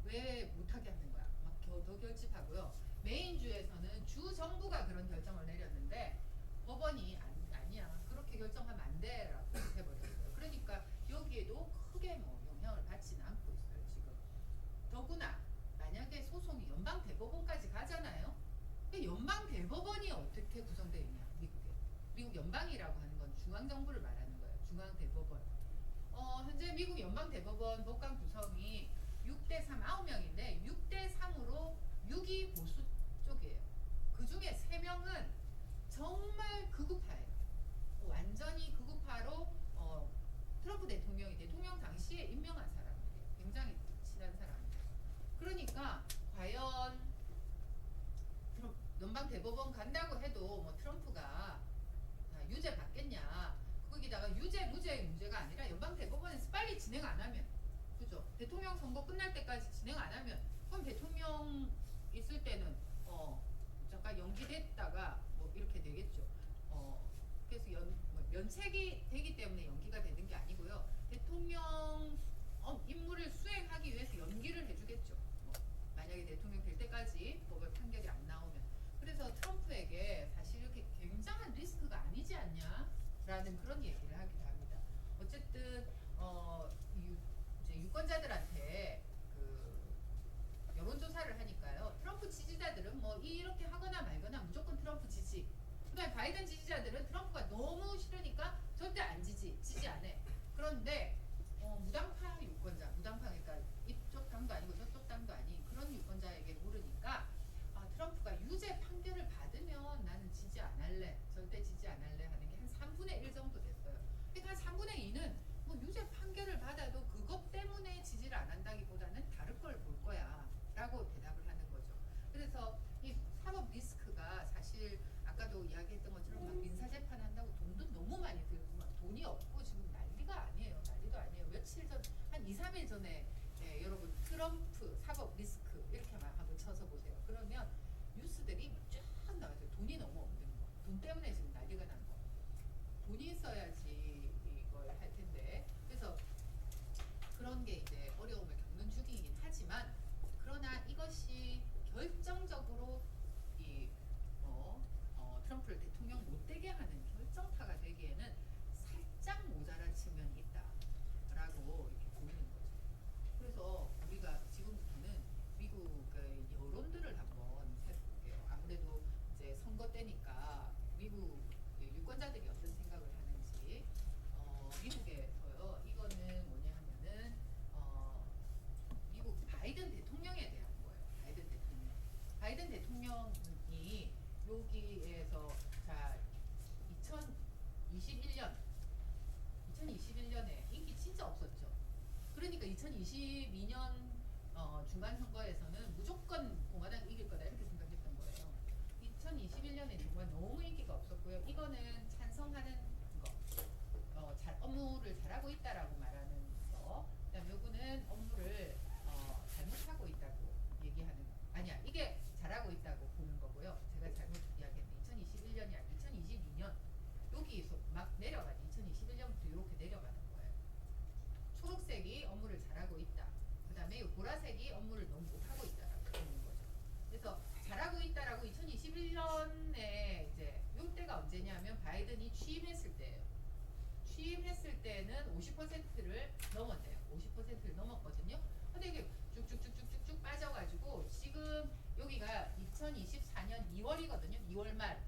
왜 못하게 하는 거야? 막 더 결집하고요. 메인주에서는 주 정부가 그런 결정을 내렸는데 법원이 아니야. 그렇게 결정하면 안 돼라고 해버렸어요. 그러니까 여기에도 크게 뭐 영향을 받지는 않고 있어요 지금. 더구나 만약에 소송이 연방 대법원까지 가잖아요. 연방 대법원이 어떻게 구성되어 있냐 미국에. 미국 연방이라고 하는 건 중앙 정부를 말하는 거예요. 중앙 대법원. 현재 미국 연방 대법원 법관 구성이 6대3 9명인데 6대3으로 6이 보수 쪽이에요. 그 중에 3명은 정말 극우파예요. 완전히 극우파로 트럼프 대통령이 대통령 당시에 임명한 사람들이에요. 굉장히 친한 사람들. 그러니까 과연 연방 대법원 간다고 해도 뭐 트럼프가 유죄 받겠냐? 거기다가 유죄 무죄의 문제가 아니라 연방 대법원에서 빨리 진행 안 하면, 그죠? 대통령 선거 끝날 때까지 진행 안 하면, 그럼 대통령 있을 때는 잠깐 연기됐다가 뭐 이렇게 되겠죠. 그래서 면책이 되기 때문에 연기가 되는 게 아니고요. 대통령 임무를 수행하기 위해서 연기를 해주겠죠. 만약에 대통령 될 때까지 법원 판결이 안 나오면. 그래서 트럼프에게 사실 이렇게 굉장한 리스크가 아니지 않냐라는 그런 얘기를 하기도 합니다. 어쨌든 이제 유권자들한테 여론조사를 하니까요. 트럼프 지지자들은 뭐 이렇게 하거나 말거나 무조건 트럼프 지지. 그다음에 바이든 지지자들은 트럼프가 너무 싫으니까 절대 안 지지 안 해. 그런데 무당파 유권자, 무당파 그러니까 이쪽 당도 아니고 저쪽 당도 아닌 그런 유권자에게 물으니까 트럼프가 유죄 판결을 받으면 나는 지지 안 할래, 절대 지지 안 할래 하는 게 한 3분의 1 정도 됐어요. 그러니까 한 3분의 2는 뭐 유죄 판결을 받아도 그것 때문에 지지를 안 한다기보다는 다를 걸 볼 거야 라고 대답을 하는 거죠. 그래서 이 사법 리스크가 사실 아까도 이야기했던 것처럼 막 민사재판 한다고 돈도 너무 많이 들고 막 돈이 없고 지금 난리가 아니에요. 난리도 아니에요. 며칠 전, 한 2, 3일 전에 여러분 트럼프 사법 리스크 이렇게만 한번 쳐서 보세요. 그러면 뉴스들이 쫙 나와요. 돈이 너무 없는 거. 돈 때문에 지금 난리가 난 거. 돈이 있어야지 이걸 할 텐데. 그래서 그런 게 이제 어려움을 겪는 중이긴 하지만 그러나 이것이 결정적으로 트럼프를 대통령 못 되게 하는 결정타가 되기에는 살짝 모자란 측면이 있다라고 이렇게 보이는 거죠. 그래서 우리가 지금부터는 미국의 여론들을 한번 살펴볼게요. 아무래도 이제 선거 때니까 미국 유권자들이 어떤 생각을 하는지. 미국에서요. 이거는 뭐냐 하면은 미국 바이든 대통령에 대한 거예요. 바이든 대통령이 여기에서 자 2021년에 인기 진짜 없었죠. 그러니까 2022년 중간 선거에서는 무조건 공화당 이길 거다 이렇게 생각했던 거예요. 2021년에 정말 너무 인기가 없었고요. 이거는 찬성하는 거, 잘 업무를 잘하고 있다라고 말하는 거. 그다음 요거는 업무를 잘못하고 있다고 얘기하는 거. 아니야, 이게 잘하고 있다고 보는 거고요. 제가 잘못 이야기했네. 2021년이 아니라 2022년 여기서 막 내려가는 2021년부터 이렇게 내려가는 거예요. 초록색이 업무를 잘하고 있다. 그 다음에 보라색이 업무를 너무 못하고 있다라고 보는 거죠. 그래서 잘하고 있다라고 2021년에 이제 이때가 언제냐면 바이든이 취임했을 때예요. 취임했을 때는 50%를 넘었대요. 50%를 넘었거든요. 근데 이게 쭉쭉쭉쭉쭉 빠져가지고 지금 여기가 2024년 2월이거든요. 2월 말.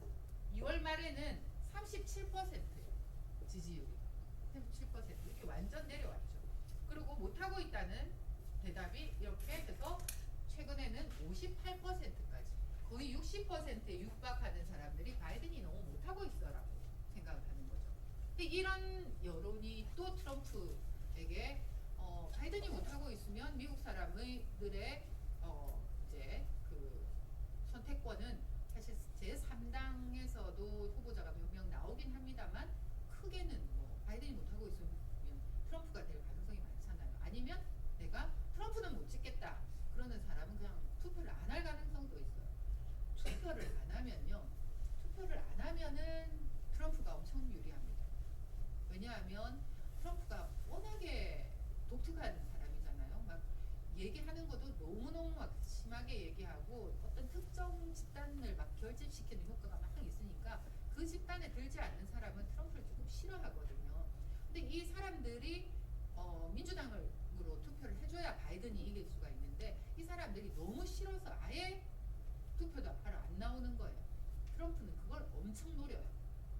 2월 말에는 37%예요. 지지율이. 37% 이렇게 완전 내려왔죠. 그리고 못하고 있다는 대답이 이렇게 해서 최근에는 58%까지 거의 60%에 육박하는 사람들이 바이든이 너무 못하고 있어라고 생각을 하는 거죠. 근데 이런 여론이 또 트럼프에게 바이든이 못하고 있으면 미국 사람들의 이제 그 선택권은 사실 제3당에서도 후보자가 몇 명 나오긴 합니다만 크게는 뭐 바이든이 못하고 있으면 트럼프가 될 가능성이 많잖아요. 아니면 내가 트럼프는 못 찍겠다 그러는 사람은 그냥 투표를 안 할 가능성도 있어요. 투표를 안 하면요. 투표를 안 하면은 트럼프가 엄청 유리합니다. 왜냐하면 트럼프가 워낙에 독특한 사람이잖아요. 막 얘기하는 것도 너무너무 막 심하게 얘기하고 어떤 특정 집단을 막 결집시키는 효과가 막 있으니까 그 집단에 들지 않는 사람은 트럼프를 조금 싫어하거든요. 근데 이 사람들이 민주당으로 투표를 해줘야 바이든이 이길 수가 있는데 이 사람들이 너무 싫어서 아예 투표도 하러 안 나오는 거예요. 트럼프는 그걸 엄청 노려요.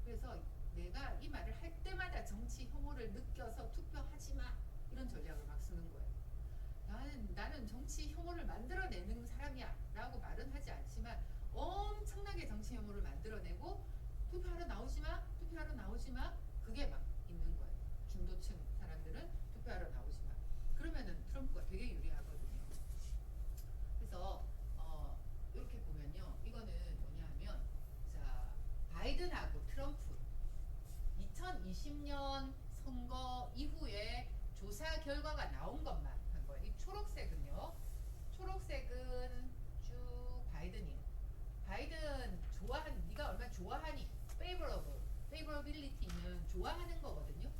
그래서 내가 이 말을 할 때마다 정치 혐오를 느껴서 투표하지 마 이런 전략을 막 쓰는 거예요. 나는 정치 혐오를 만들어내는 사람이야 라고 말은 하지 않지만 엄청나게 정치 혐오를 만들어내고 투표하러 나오지 마 투표하러 나오지 마 그게 막 있는 거예요. 중도층 사람들은 투표하러 나오지 마 그러면은 트럼프가 되게 유리하거든요. 그래서 이렇게 보면요 이거는 뭐냐 하면 자 바이든하고 트럼프 2020년 선거 이후에 조사 결과가 나온 것만 한 거예요. 이 초록색은요. 초록색은 쭉 바이든이에요. 바이든 네가 얼마나 좋아하니? favorability는 좋아하는 거거든요.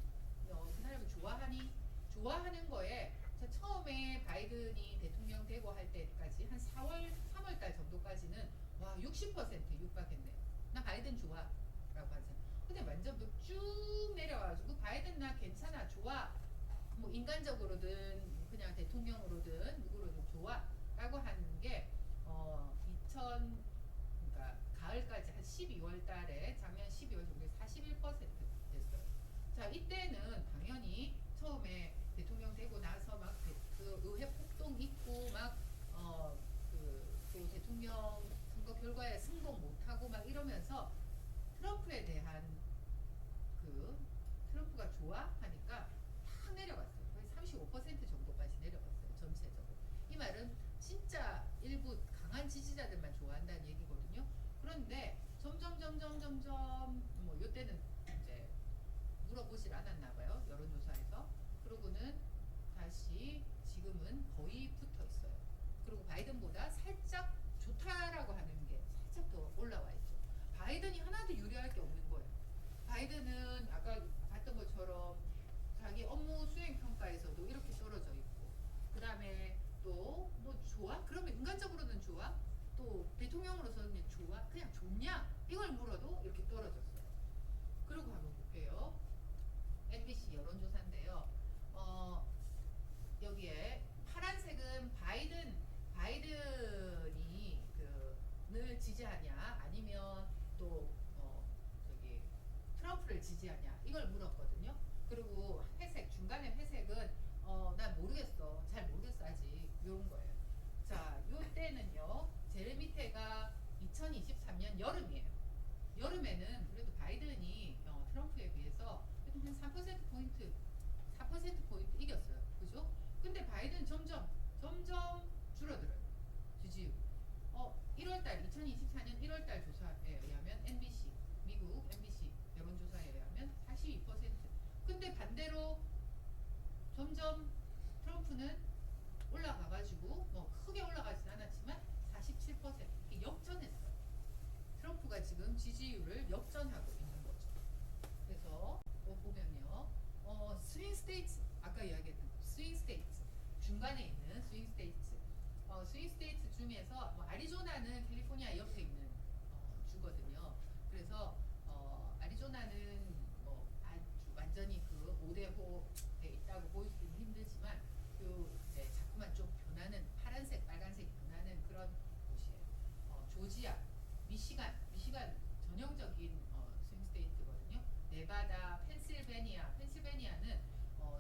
그 사람을 좋아하니? 좋아하는 거에 처음에 바이든이 대통령 되고 할 때까지 한 3월달 정도까지는 와 60% 육박했네요. 나 바이든 좋아 라고 하는 사람. 근데 완전 쭉 내려와가지고 바이든 나 괜찮아 좋아 뭐 인간적으로든 그냥 대통령으로든 누구로든 좋아 라고 하는 게 2000 그러니까 가을까지 한 12월 달에 작년 12월 정도에 41% 됐어요. 자 이때는 당연히 처음에 대통령 되고 나서 막 그 의회 폭동 있고 막 그 대통령 선거 결과에 승복 못하고 막 이러면서 트럼프에 대한 트럼프가 좋아하니까 팍 내려갔어요. 거의 35% 정도까지 내려갔어요. 전체적으로. 이 말은 진짜 일부 강한 지지자들만 좋아한다는 얘기거든요. 그런데 점점 뭐 이때는 이제 물어보질 않았나 봐요. 여론조사에서. 그러고는 다시 지금은 거의 붙어 있어요. 그리고 바이든보다 살짝 좋다라고 하는 게 살짝 더 올라와 있죠. 바이든이 하나도 유리할 게 없는 거예요. 바이든은 아까 봤던 것처럼 자기 업무 수행 평가에서도 이렇게 떨어져 있고 그 다음에 또 뭐 좋아? 그러면 인간적으로는 좋아? 또 대통령으로서는 좋아? 그냥 좋냐? 이걸 물어도 이렇게 떨어졌어요. 그리고 한번 볼게요. MBC 여론조사인데요. 여기에 파란색은 바이든이 늘 지지하냐 아니면 또 저기 트럼프를 지지하냐 이걸 물었거든요. 그리고 회색 중간에 회색은 난 모르겠어 잘 모르겠어 아직 이런 거예요. 자 요때는요 제일 밑에가 2023년 여름이에요. 여름에는 그래도 바이든이 트럼프에 비해서 한 3%포인트 4%포인트 이겼어요. 그죠? 근데 바이든 점점 줄어들어요. 지지율. 1월달 2024년 1월달 조사 근데 반대로 점점 트럼프는 올라가가지고 뭐 크게 올라가진 않았지만 47% 이렇게 역전했어요. 트럼프가 지금 지지율을 역전하고 있는 거죠. 그래서 보면요, 스윙 스테이트 아까 이야기했던 스윙 스테이트 중간에 있는 스윙 스테이트, 스윙 스테이트 중에서 뭐 아리조나는 캘리포니아 옆에 있는 주거든요. 그래서 아리조나는 뭐 아주 완전히 그 5대5에 있다고 보이기는 힘들지만 자꾸만 좀 변하는 파란색, 빨간색 변하는 그런 곳이에요. 조지아, 미시간 전형적인 스윙 스테이트거든요. 네바다, 펜실베니아는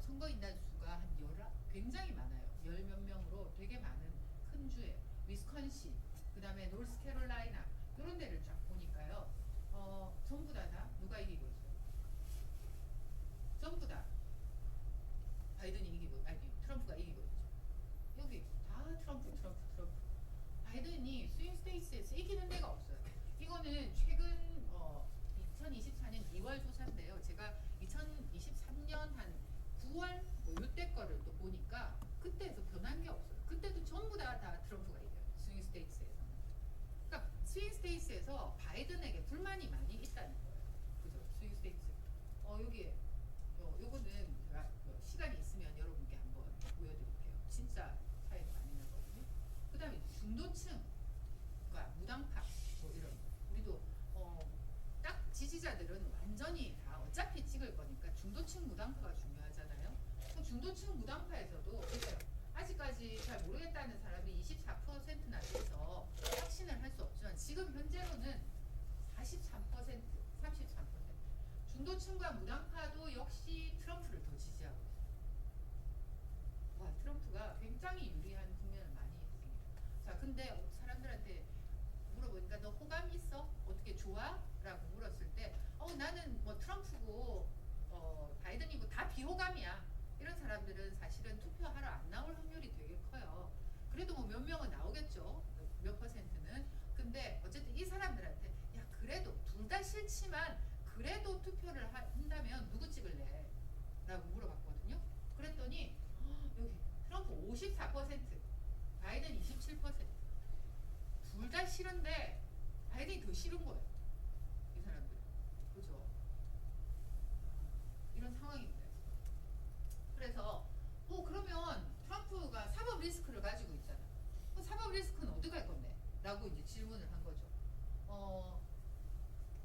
선거 인단 수가 한 굉장히 많아요. 열 몇 명으로 되게 많은 큰 주에 위스콘신, 그 다음에 노스캐롤라이나 이런 데를 쫙 보니까요. 전부 다 누가 이기고 있어요? 전부 다 바이든이 이기고 아니 트럼프가 이기고 있죠. 여기 다 트럼프. 바이든이 스윙 스테이트에서 이기는 데가 없어요. 이거는 최근 2024년 2월 조사인데요. 제가 2023년 한 9월 뭐 이때 거를 또 보니까 그때에서 변한 게 없어요. 그때도 전부 다 트럼프가 이겨요. 스윙 스테이트에서는. 그러니까 스윙 스테이트에서 바이든에게 불만이 많이 있다는 거예요. 그죠? 스윙 스테이트. 여기에 요거는 제가 시간이 있으면 여러분께 한번 보여드릴게요. 진짜 차이가 많이 나거든요. 그 다음에 중도층, 그러니까 무당파 뭐 이런 우리도 딱 지지자들은 완전히 다 어차피 찍을 거니까 중도층 무당파가 중요하잖아요. 그럼 중도층 무당파에서도 보세요. 아직까지 잘 모르겠다는 사람이 24%나 돼서 확신을 할 수 없지만 지금 현재로는 33%. 중도층과 무당파도 역시 트럼프를 더 지지하고 있어요. 와, 트럼프가 굉장히 유리한 국면을 많이 했습니다. 자, 근데 사람들한테 물어보니까 너 호감 있어? 어떻게 좋아? 라고 물었을 때 나는 뭐 트럼프고 바이든이고 다 비호감이야. 이런 사람들은 사실은 투표하러 안 나올 확률이 되게 커요. 그래도 뭐 몇 명은 나오겠죠. 몇 퍼센트는. 근데 어쨌든 이 사람들한테 야 그래도 둘 다 싫지만 그래도 투표를 한다면 누구 찍을래? 라고 물어봤거든요. 그랬더니 여기 트럼프 54%, 바이든 27%. 둘 다 싫은데 바이든이 더 싫은 거예요. 이 사람들. 그죠? 이런 상황입니다. 그래서 그러면 트럼프가 사법 리스크를 가지고 있잖아. 사법 리스크는 어디 갈 건데? 라고 이제 질문을 한 거죠.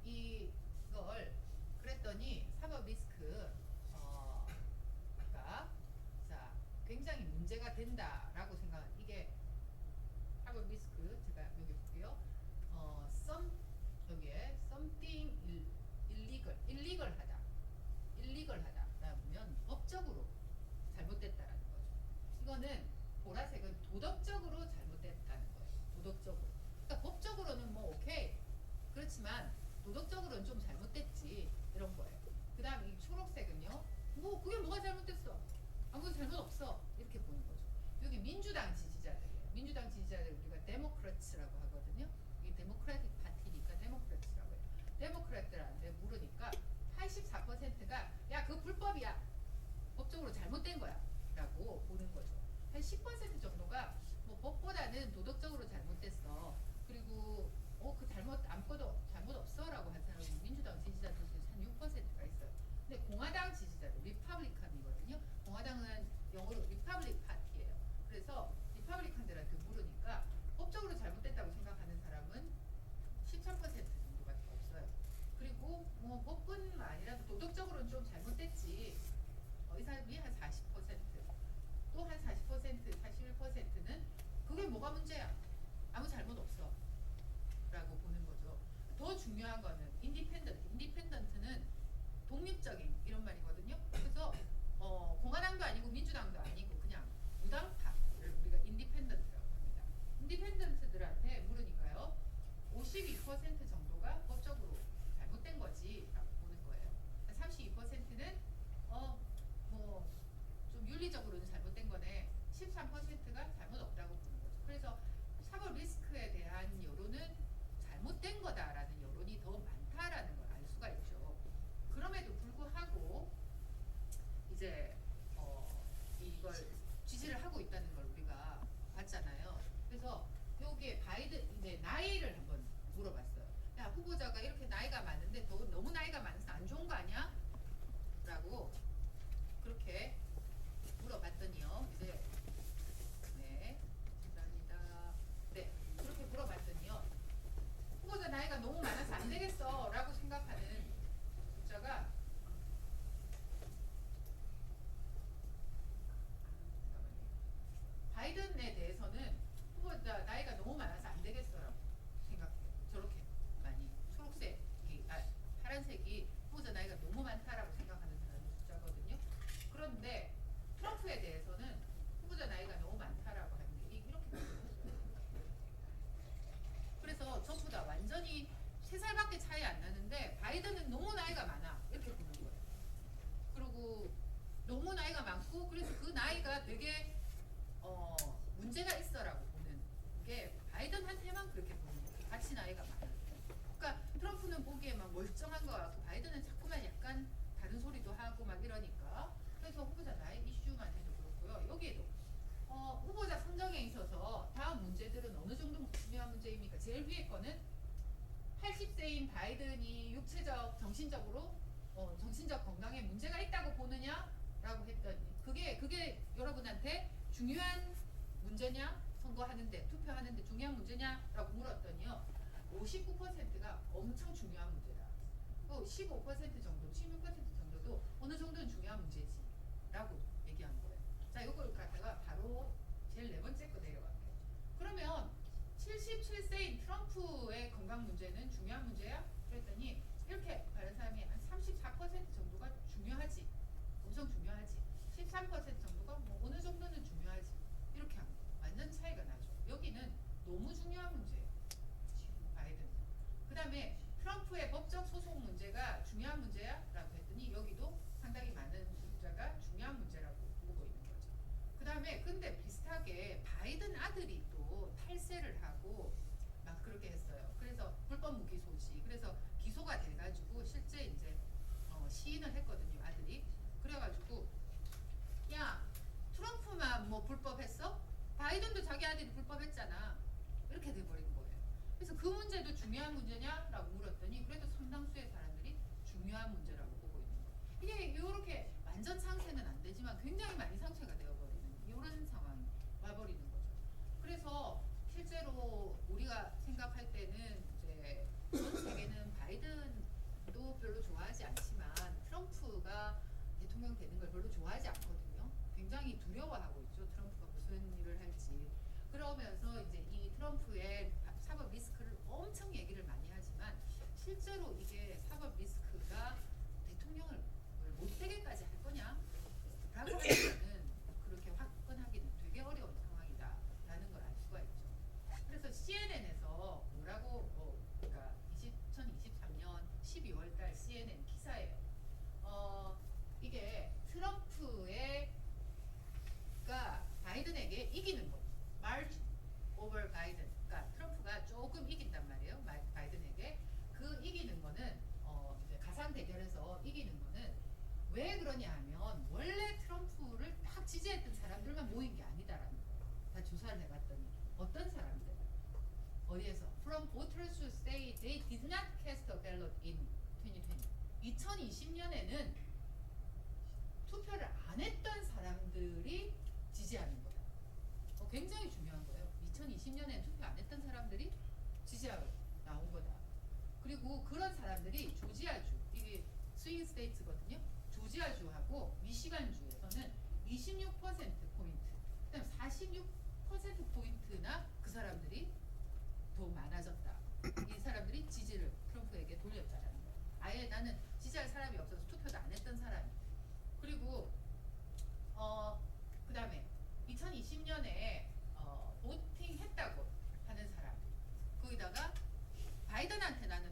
이걸 그랬더니 사법 리스크 자 굉장히 문제가 된다라고 생각한 이게 사법 리스크 제가 여기 볼게요. 여기에 something illegal하다라면 법적으로 잘못됐다라는 거죠. 이거는 보라색은 도덕적으로 잘못됐다는 거예요. 도덕적으로. 그러니까 법적으로는 뭐 오케이. 그렇지만 도덕적으로는 좀 잘못됐지 이런 거예요. 그 다음 이 초록색은요. 뭐 그게 뭐가 잘못됐어? 아무 잘못 없어. 이렇게 보는 거죠. 여기 민주당 지지자들이에요. 민주당 지지자들 우리가 데모크래츠라고 하거든요. 이게 데모크래틱 파티니까 데모크래츠라고 해요. 데모크래트들한테 물으니까 84%가 야 그거 불법이야. 법적으로 잘못된 거야. 라고 보는 거죠. 한 10% 정도가 뭐 법보다는 도덕적으로 잘못됐어. 그리고 그 아무것도 잘못 없어라고 한 사람이 민주당 지지자들 중에 한 6%가 있어요. 근데 공화당 지지자들 리퍼블리칸이거든요. 공화당은 영어로 리퍼블릭 파티예요. 그래서 리퍼블리칸들한테 물으니까 법적으로 잘못됐다고 생각하는 사람은 13% 정도밖에 없어요. 그리고 뭐 법뿐만 아니라 도덕적으로는 좀 잘못됐지. 이 사람이 한 40%, 또 한 40%, 41%는 그게 뭐가 문제야? 아무 잘못 없어. 라고 보는 거죠. 더 중요한 거는 인디펜던트는 독립적인 이런 말이거든요. 그래서 공화당도 아니고 민주당도 아니고 그냥 무당파를 우리가 인디펜던트라고 합니다. 인디펜던트들한테 물으니까요. 52% 정도가 법적으로 잘못된 거지 라고 보는 거예요. 32%는 뭐 좀 윤리적으로는 잘못된 거네. 13%가 잘못 없다고 보는 거죠. 그래서 사법 리스크에 대한 여론은 잘못된 거다라는 여론이 더 많다라는 걸 알 수가 있죠. 그럼에도 불구하고 정신적 건강에 문제가 있다고 보느냐라고 했더니 그게 여러분한테 중요한 문제냐? 선거하는데 투표하는데 중요한 문제냐라고 물었더니요. 59%가 엄청 중요한 문제다. 15% 정도, 16% 정도도 어느 정도는 중요한 문제지라고 얘기한 거예요. 자, 이걸 갖다가 바로 제일 네 번째 거 내려갈게요. 그러면 77세인 트럼프의 건강 문제는 중요한 문제야? 그랬더니 이렇게 다른 사람이 한 34% 정도가 중요하지, 엄청 중요하지. 13% 정도가 뭐 어느 정도는 중요하지. 이렇게 한 거. 완전 차이가 나죠. 여기는 너무 중요한 문제예요. 바이든. 그 다음에 트럼프의 법적 소송 문제가 중요한 문제야? 라고 했더니 여기도 상당히 많은 숫자가 중요한 문제라고 보고 있는 거죠. 그 다음에 근데 비슷하게 바이든 아들이 또 탈세를 하고 막 그렇게 했어요. 그래서 불법 무기소지. 그래서 기소가 돼가지고 실제 이제 시인을 했거든요, 아들이. 그래가지고 야, 트럼프만 뭐 불법했어? 바이든도 자기 아들이 불법했잖아. 이렇게 돼버린 거예요. 그래서 그 문제도 중요한 문제냐라고 물었더니 그래도 상당수의 사람들이 중요한 문제라고 보고 있는 거예요. 이게 이렇게 완전 상쇄는 안 되지만 굉장히 많이 상쇄가 되어버리는 이런 상황이 와버리는 거죠. 그래서 실제로 우리가 생각할 때는 이제 전 세계는 바이든도 별로 좋아하지 않지만 트럼프가 대통령 되는 걸 별로 좋아하지 않거든요. 굉장히 두려워하고 있죠. 트럼프가 무슨 일을 할지. 그러면서 이제 이 트럼프의 사법 리스크를 엄청 얘기를 많이 하지만 실제로 이게 사법 리스크가 대통령을 못 되게까지 할 거냐? 라고 하면은 그렇게 화끈하기는 되게 어려운 상황이다라는 걸 알 수가 있죠. 그래서 CNN에서 뭐라고 그러니까 2023년 12월 달 CNN 기사예요. 이게 트럼프가 바이든에게 이기는 거. margin over Biden. 그러니까 트럼프가 조금 이긴단 말이에요. 바이든에게. 그 이기는 거는 이제 가상 대결에서 이기는 거는 왜 그러냐 하면 원래 트럼프를 딱 지지했던 사람들만 모인 게 아니다라는 거예요. 다 조사를 해봤더니 어떤 사람들 어디에서 from voters who say they did not cast a ballot in 2020. 2020년에는 투표를 안 했던 사람들이 지지하는 거다. 굉장히 중요한 거예요. 2020년에는 투표 안 했던 사람들이 지지하고 나온 거다. 그리고 그런 사람들이 조지아주, 이게 스윙 스테이트거든요. 조지아주하고 미시간주에서는 26%포인트, 그다음 46%포인트나 그 사람들이 더 많아졌다. 이 사람들이 지지를 트럼프에게 돌렸다라는 거예요. 아예 나는 지지할 사람이 없어서 투표도 안 했던 사람이. 그리고 그 다음에 2020년에 보팅했다고 하는 사람, 거기다가 바이든한테 나는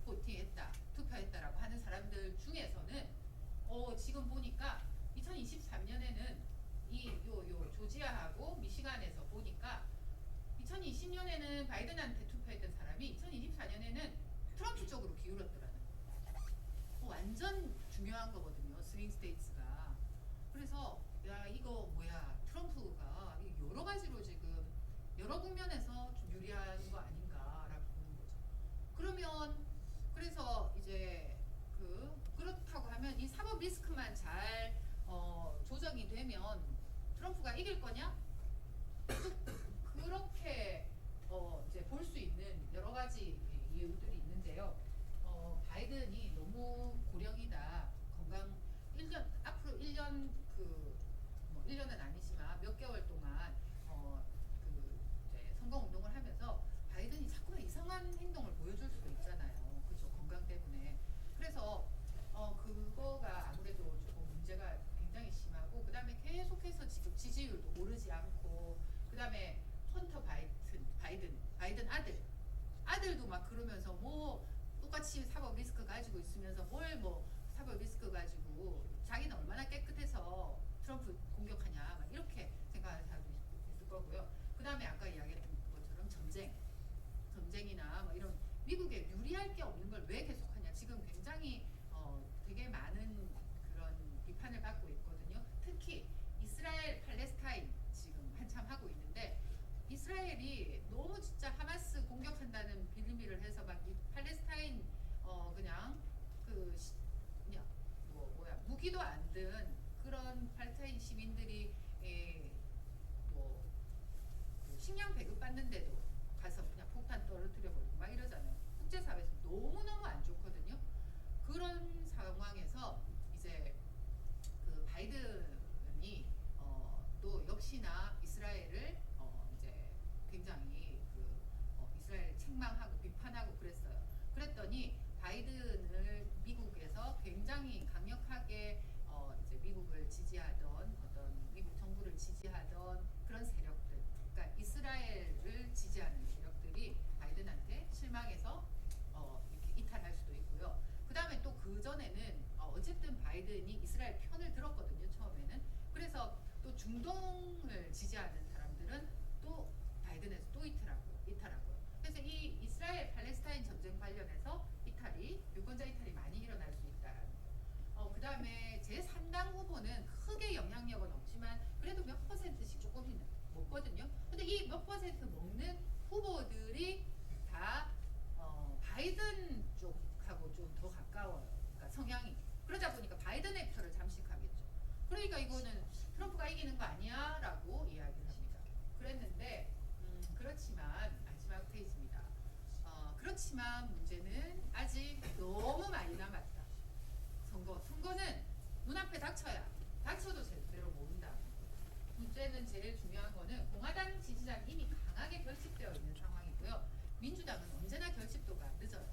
보팅했다, 투표했다라고 하는 사람들 중에서는 지금 보니까 2023년에는 요 조지아하고 미시간에서 보니까 2020년에는 바이든한테 투표했던 사람이 2024년에는 트럼프 쪽으로 기울었더라는 거예요. 완전 중요한 거거든요, 스윙 스테이트가. 그래서 야, 이거 뭐야, 트럼프가 여러 가지로 지금 여러 국면에서 좀 유리한 거 아닌가라고 보는 거죠. 그러면 그래서 이제 그렇다고 하면 이 사법 리스크만 잘 조정이 되면 트럼프가 이길 거냐? 그렇게 이제 볼 수 있는 여러 가지 이유들이 있는데요. 바이든이 너무 고령이다. 건강 1년 앞으로 1년 뭐 1년은 아니지만 몇 개월 동안 이제 선거 운동을 하면서 바이든이 자꾸만 이상한 행동을 보여줄 수도 있잖아요. 그렇죠. 건강 때문에. 그래서 그거가 아무래도 조금 문제가 굉장히 심하고, 그 다음에 계속해서 지금 지지율도 오르지 않고, 그 다음에 헌터 바이든 아들도 막 그러면서 뭐 똑같이 사법 리스크 가지고 있으면서 뭘 뭐 사법 리스크 가지고 자기는 얼마나 깨끗해서 트럼프 공격하냐 막 이렇게 생각하는 사람도 있을 거고요. 그 다음에 아까 이야기했던 것처럼 전쟁이나 뭐 이런 미국에 유리할 게 없는 걸 왜 계속하냐. 지금 굉장히 되게 많은 그런 비판을 받고 있거든요. 특히 이스라엘 팔레스타인 지금 한참 하고 있는데, 이스라엘이 너무 진짜 하마스 공격한다는 빌미를 해서 막 이 팔레스타인 그냥 그 받는데도 가서 그냥 폭탄 떨어뜨려 버리고 막 이러잖아요. 국제사회에서 너무너무 안 좋거든요. 그런 상황에서 이제 그 바이든이 또 역시나 이스라엘을 이제 굉장히 이스라엘 책망하고 비판하고 그랬어요. 그랬더니 바이든을 미국에서 굉장히 강력하게 이제 미국을 지지하던 어떤 미국 정부를 지지하던 그런 세력들, 그러니까 이스라엘을 지지하는 세력들이 바이든한테 실망해서 이렇게 이탈할 수도 있고요. 그 다음에 또 그 전에는 어쨌든 바이든이 이스라엘 편을 들었거든요, 처음에는. 그래서 또 중동을 지지하는 사람들은 또 바이든에서 또 이탈하고요. 그래서 이 이스라엘 팔레스타인 전쟁 관련해서 유권자 이탈이 많이 일어날 수 있다. 그 다음에 제3당 후보는 크게 영향력은 없지만 그래도 몇 퍼센트씩 조금씩 먹거든요. 근데 이 몇 퍼센트 먹는 후보들이 다 바이든 쪽하고 좀 더 가까워요. 그러니까 성향이. 그러다 보니까 바이든의 표를 잠식하겠죠. 그러니까 이거는 트럼프가 이기는 거 아니야? 라고 이야기를 합니다. 그랬는데 그렇지만 마지막 페이지입니다. 그렇지만 문제는 아직 너무 많이 남았다. 선거는 눈앞에 닥쳐도 제대로 모른다. 문제는 제일 중요한 거는 공화당 지지자는 이미 강하게 결집되어 있는 상황이고요. 민주당은 언제나 결집도가 늦어요.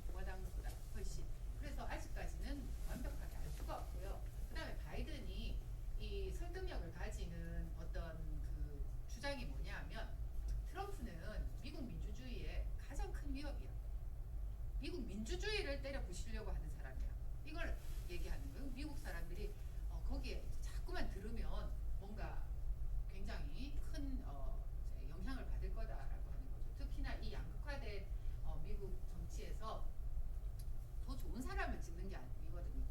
공화당보다 훨씬. 그래서 아직까지는 완벽하게 알 수가 없고요. 그 다음에 바이든이 이 설득력을 가지는 어떤 그 주장이 뭐냐 하면 트럼프는 미국 민주주의의 가장 큰 위협이야. 미국 민주주의를 때려 부시려고 하는 사람이야. 이걸 얘기하는 거예요. 미국 사람들이 거기에 자꾸만 들으면 뭔가 굉장히 큰 영향을 받을 거다라고 하는 거죠. 특히나 이 양극화된 미국 정치에서 더 좋은 사람을 찍는 게 아니거든요.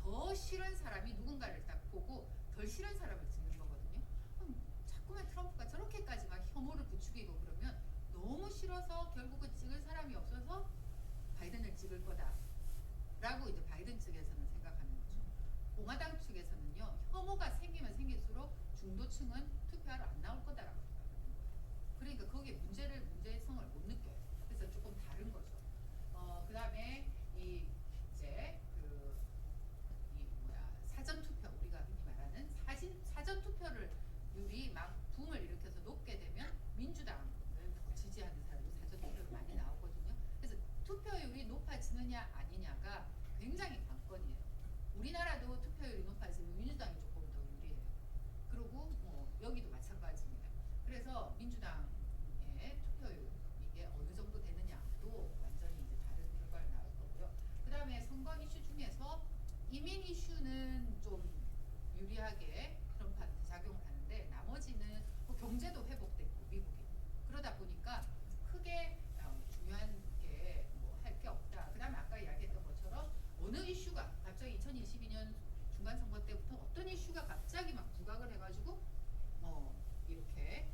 더 싫은 사람이 누군가를 딱 보고 덜 싫은 사람을 찍는 거거든요. 그럼 자꾸만 트럼프가 저렇게까지 막 혐오를 부추기고 그러면 너무 싫어서 결국은 찍을 사람이 없어서 바이든을 찍을 거다라고 이제 바이든 측에서는 생각하는 거죠. 공화당 측에서는요, 혐오가 생기면 생길수록 중도층은 투표하러 안 나올 거다라고 생각하는 거예요. 그러니까 거기에 문제성을 못 느껴요. 그래서 조금 다른 거죠. 그 다음에 사전 투표, 우리가 흔히 말하는 사전 투표를 율이 막 붐을 일으켜서 높게 되면 민주당을 더 지지하는 사람이 사전 투표로 많이 나오거든요. 그래서 투표율이 높아지느냐 아니냐가 굉장히 관건이에요. 우리나라도 투표율이 높아지면 민주당이 조금 더 유리해요. 그리고 여기도 마찬가지입니다. 그래서 민주당의 투표율 이게 어느 정도 되느냐도 완전히 이제 다른 결과를 나올 거고요. 그 다음에 선거 이슈 중에서 이민 이슈는 좀 유리하게 트럼프한테 작용을 하는데 나머지는 경제도 회복됐고 미국이 그러다 보니까 크게 중요한 게 할 게 없다. 그 다음에 아까 이야기했던 것처럼 어느 이슈가 갑자기 2022년 중간선거 때부터 어떤 이슈가 갑자기 막 부각을 해가지고 이렇게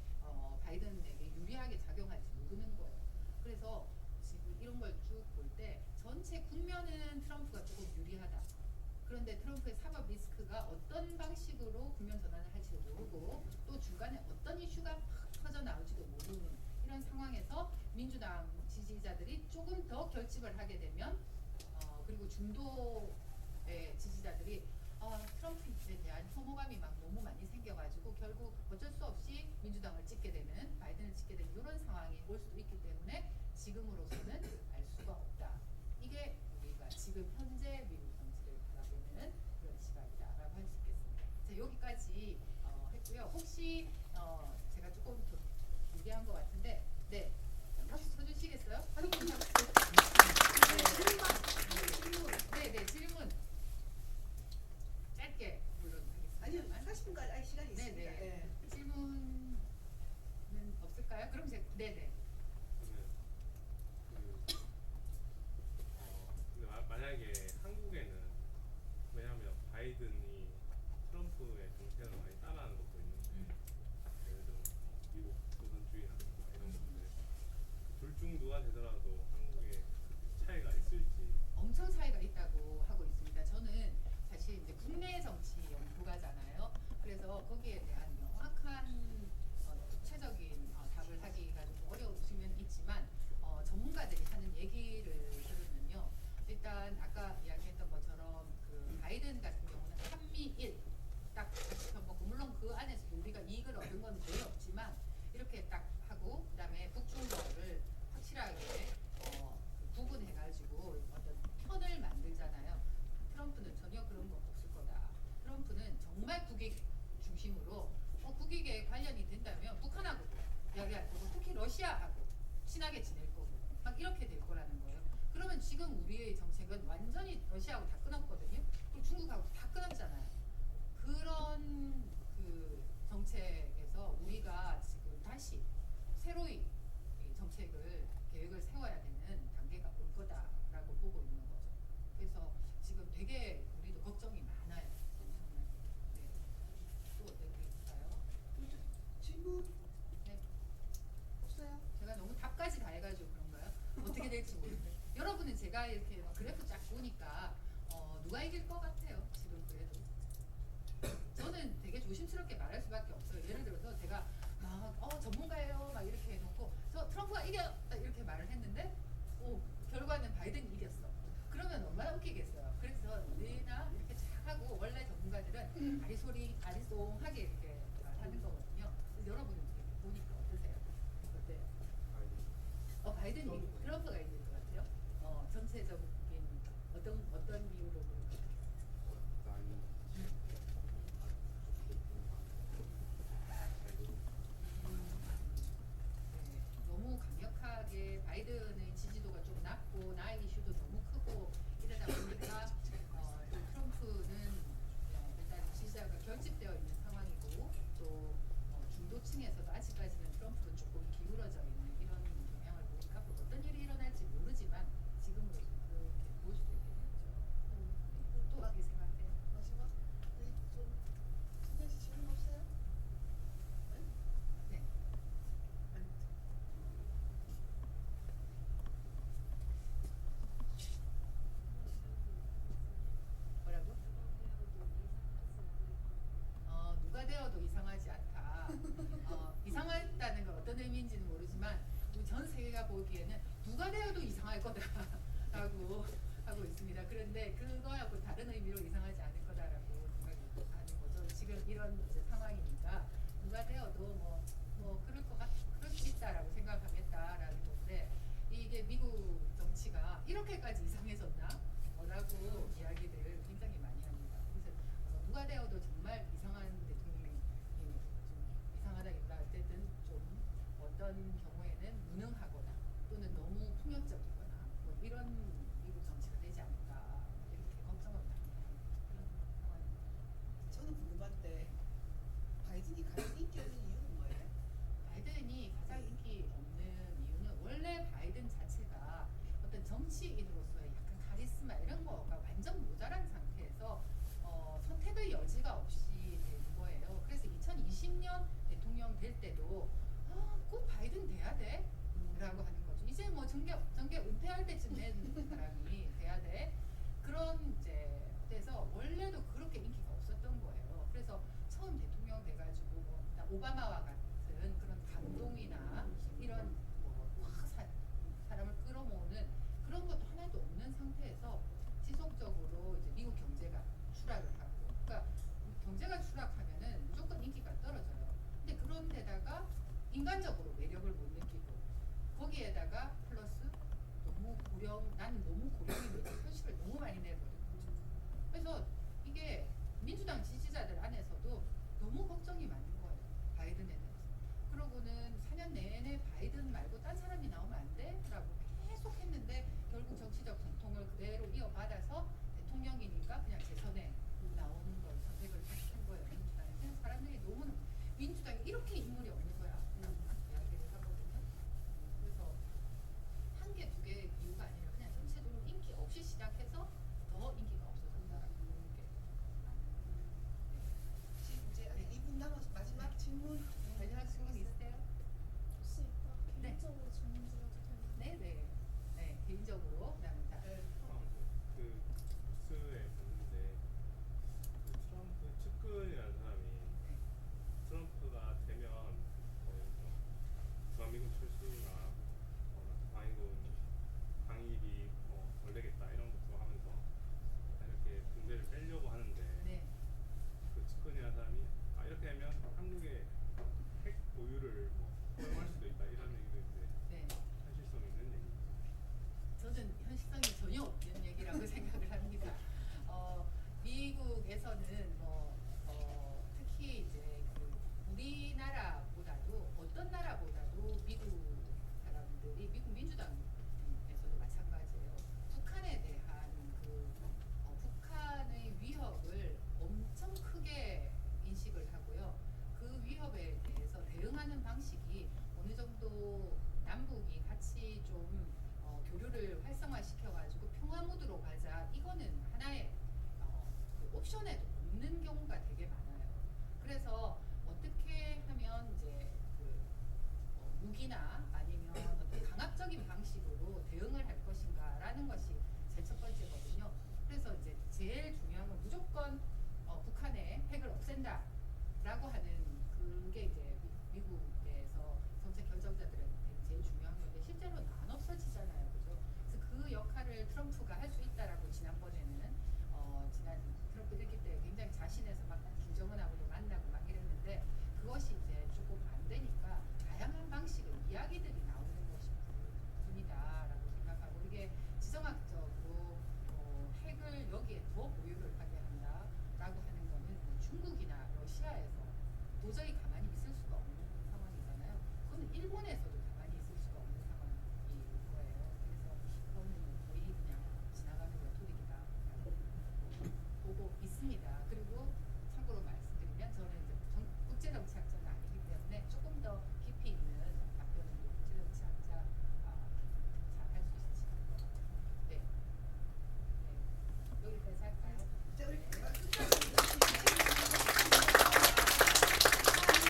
바이든에게 유리하게 작용할지 모르는 거예요. 그래서 지금 이런 걸 쭉 볼 때 전체 국면은 트럼프가 조금 유리하다. 그런데 트럼프의 사법 리스크가 어떤 방식으로 국면 전환을 할지도 모르고 또 중간에 어떤 이슈가 팍 터져 나올지도 모르는 이런 상황에서 민주당 지지자들이 조금 더 결집을 하게 되면 그리고 중도의 지지자들이 트럼프에 대한 혐오감이 막 너무 많이 생겨가지고 결국 어쩔 수 없이 민주당을 찍게 되는 바이든을 찍게 되는 이런 상황이 올 수도 있기 때문에 지금으로서는 알 수가 없다. 이게 우리가 지금 현재 미국 정치를 바라보는 그런 시각이다라고 할 수 있겠습니다. 자, 여기까지 했고요. 혹시 제가 조금 더 준비한 것 같은데 네. 박수 쳐주시겠어요? 네, 질문 짧게 물론 하겠습니다. 아니요, 40분까지 시간이 있습니다. 네. 질문은 없을까요? 그럼 제가 네네. 근데 만약에 한국에는 왜냐하면 바이든이 트럼프의 정책을 많이 따라하는 것도 있는데 예를 들어 미국 조선주의라든가 이런 것들 둘 중 누가 되더라도 한국에 차이가 있을지 엄청 차이가 있다고 하고 있습니다. 저는 사실 이제 국내 정치 연구가잖아요. 그래서 거기에 대한 명확한 구체적인 답을 하기 얘기를 들으면요. 일단 아까 이야기했던 것처럼 그 바이든 같은 경우는 한미일 딱 같이 펴먹고 물론 그 안에서 우리가 이익을 얻은 건 거의 없지만 이렇게 딱 하고 그다음에 북중러를 확실하게 구분해가지고 어떤 편을 만들잖아요. 트럼프는 전혀 그런 거 없을 거다. 트럼프는 정말 국익 중심으로 국익에 관련이 된다면 북한하고도 이야기할 거고 특히 러시아하고 친하게 지낼 거고 막 이렇게 될 거라는 거예요. 그러면 지금 우리의 정책은 완전히 러시아하고 다 끊었거든요. 그리고 중국하고 다 끊었잖아요. 그런 그 정책에서 우리가 지금 다시 새로이 이 정책을 계획을 세워야 되는 단계가 올 거다라고 보고 있는 거죠. 그래서 지금 되게 우리도 걱정이 많아요. 정말. 네. 또 어떤 게 있을까요? 질문 네. 없어요? 제가 너무 답까지 다 해가지고 그런가요? 어떻게 될지 모르겠어요. 여러분은 제가 이렇게 막 그래프 쫙 보니까 누가 이길 것 같아요? 지금 그래도 저는 되게 조심스럽게 말할 수밖에 없어요. 예를 들어서 제가 막 전문가예요 막 이렇게 해놓고 저 트럼프가 이겨 딱 이렇게 말을 했는데 결과는 바이든이 이겼어. 그러면 얼마나 웃기겠어요. 그래서 우리나 이렇게 쫙 하고 원래 전문가들은 아리송하게 이렇게 말하는 거거든요. 그래서 여러분은 이렇게 보니까 어떠세요? 어때요? 바이든이 트럼프가 이길 것 같아요. 전체적인 어떤 이유로 그럴까요? 네, 너무 강력하게 바이든의 지지도가 좀 낮고 나이 이슈도 너무 크고 이러다 보니까 또 트럼프는 일단 지지자가 결집되어 있는 상황이고 또 중도층에서도 아직까지는 트럼프로 조금 기울어져 있는 이런 경향을 보니까 뭐 어떤 일이 일어날지 모르지만 지금으로서 그렇게 보일 수도 있겠네요. 또 어떻게 생각해요? 마지막 우리 좀 승현 씨 질문 없어요? 네? 네. 뭐라고? 누가 되어도 이상하지 않다. 이상하다는 건 어떤 의미인지는 모르지만 우리 전 세계가 보기에는 누가 되어도 이상할 거다라고 하고 있습니다. 그런데 그거하고 다른 의미로 이상하지 않을 거다라고 생각이 하는 거죠. 지금 이런 이제 상황이니까 누가 되어도 뭐 그럴 수 있다라고 생각하겠다라는 건데 이게 미국 정치가 이렇게까지 이상해졌나? 라고 이야기들 굉장히 많이 합니다. 그래서 누가 되어도 정말 이상한 대통령이 좀 이상하다기보다 어쨌든 좀 어떤 경우에는 무능하거나 또는 너무 폭력적이거나 뭐 이런 미국 정치가 되지 않을까 이렇게 걱정을 많이 하는 그런 상황입니다. 저는 궁금한데 바이든이 가장 인기 없는 이유는 뭐예요? 바이든이 가장 인기 없는 이유는 원래 바이든 자체가 어떤 정치인으로서의 약간 카리스마 이런 거가 완전 모자란 상태에서 선택의 여지가 없이 된 거예요. 그래서 2020년 대통령 될 때도 꼭 바이든 돼야 돼? 라고 하는 거죠. 이제 뭐 정계 은퇴할 때쯤 된 사람이 돼야 돼? 그런 이제 돼서 원래도 그렇게 인기가 없었던 거예요. 그래서 처음 대통령 돼가지고 뭐 오바마와 같은 그런 감동이나 이런 뭐확 사람을 끌어모으는 그런 것도 하나도 없는 상태에서 지속적으로 이제 미국 경제가 추락을 하고, 그러니까 경제가 추락하면은 무조건 인기가 떨어져요. 근데 그런 데다가 인간적으로 매력을 못 느끼고 거기에다가 플러스 나는 너무 고령인데 현실을 너무 많이 내버린 거죠. 그래서 이게 민주당 지지자들 안에서도 너무 걱정이 많은 거예요. 바이든에 대해서. 그러고는 4년 내내 바이든 말고 딴 사람이 나오면 안 돼? 라고 계속 했는데 결국 정치적 전통을 그대로 이어받아서 대통령이니까 그냥 재선에 나오는 걸 선택을 한 거예요. 민주당에. 사람들이 너무 민주당이 이렇게 인물이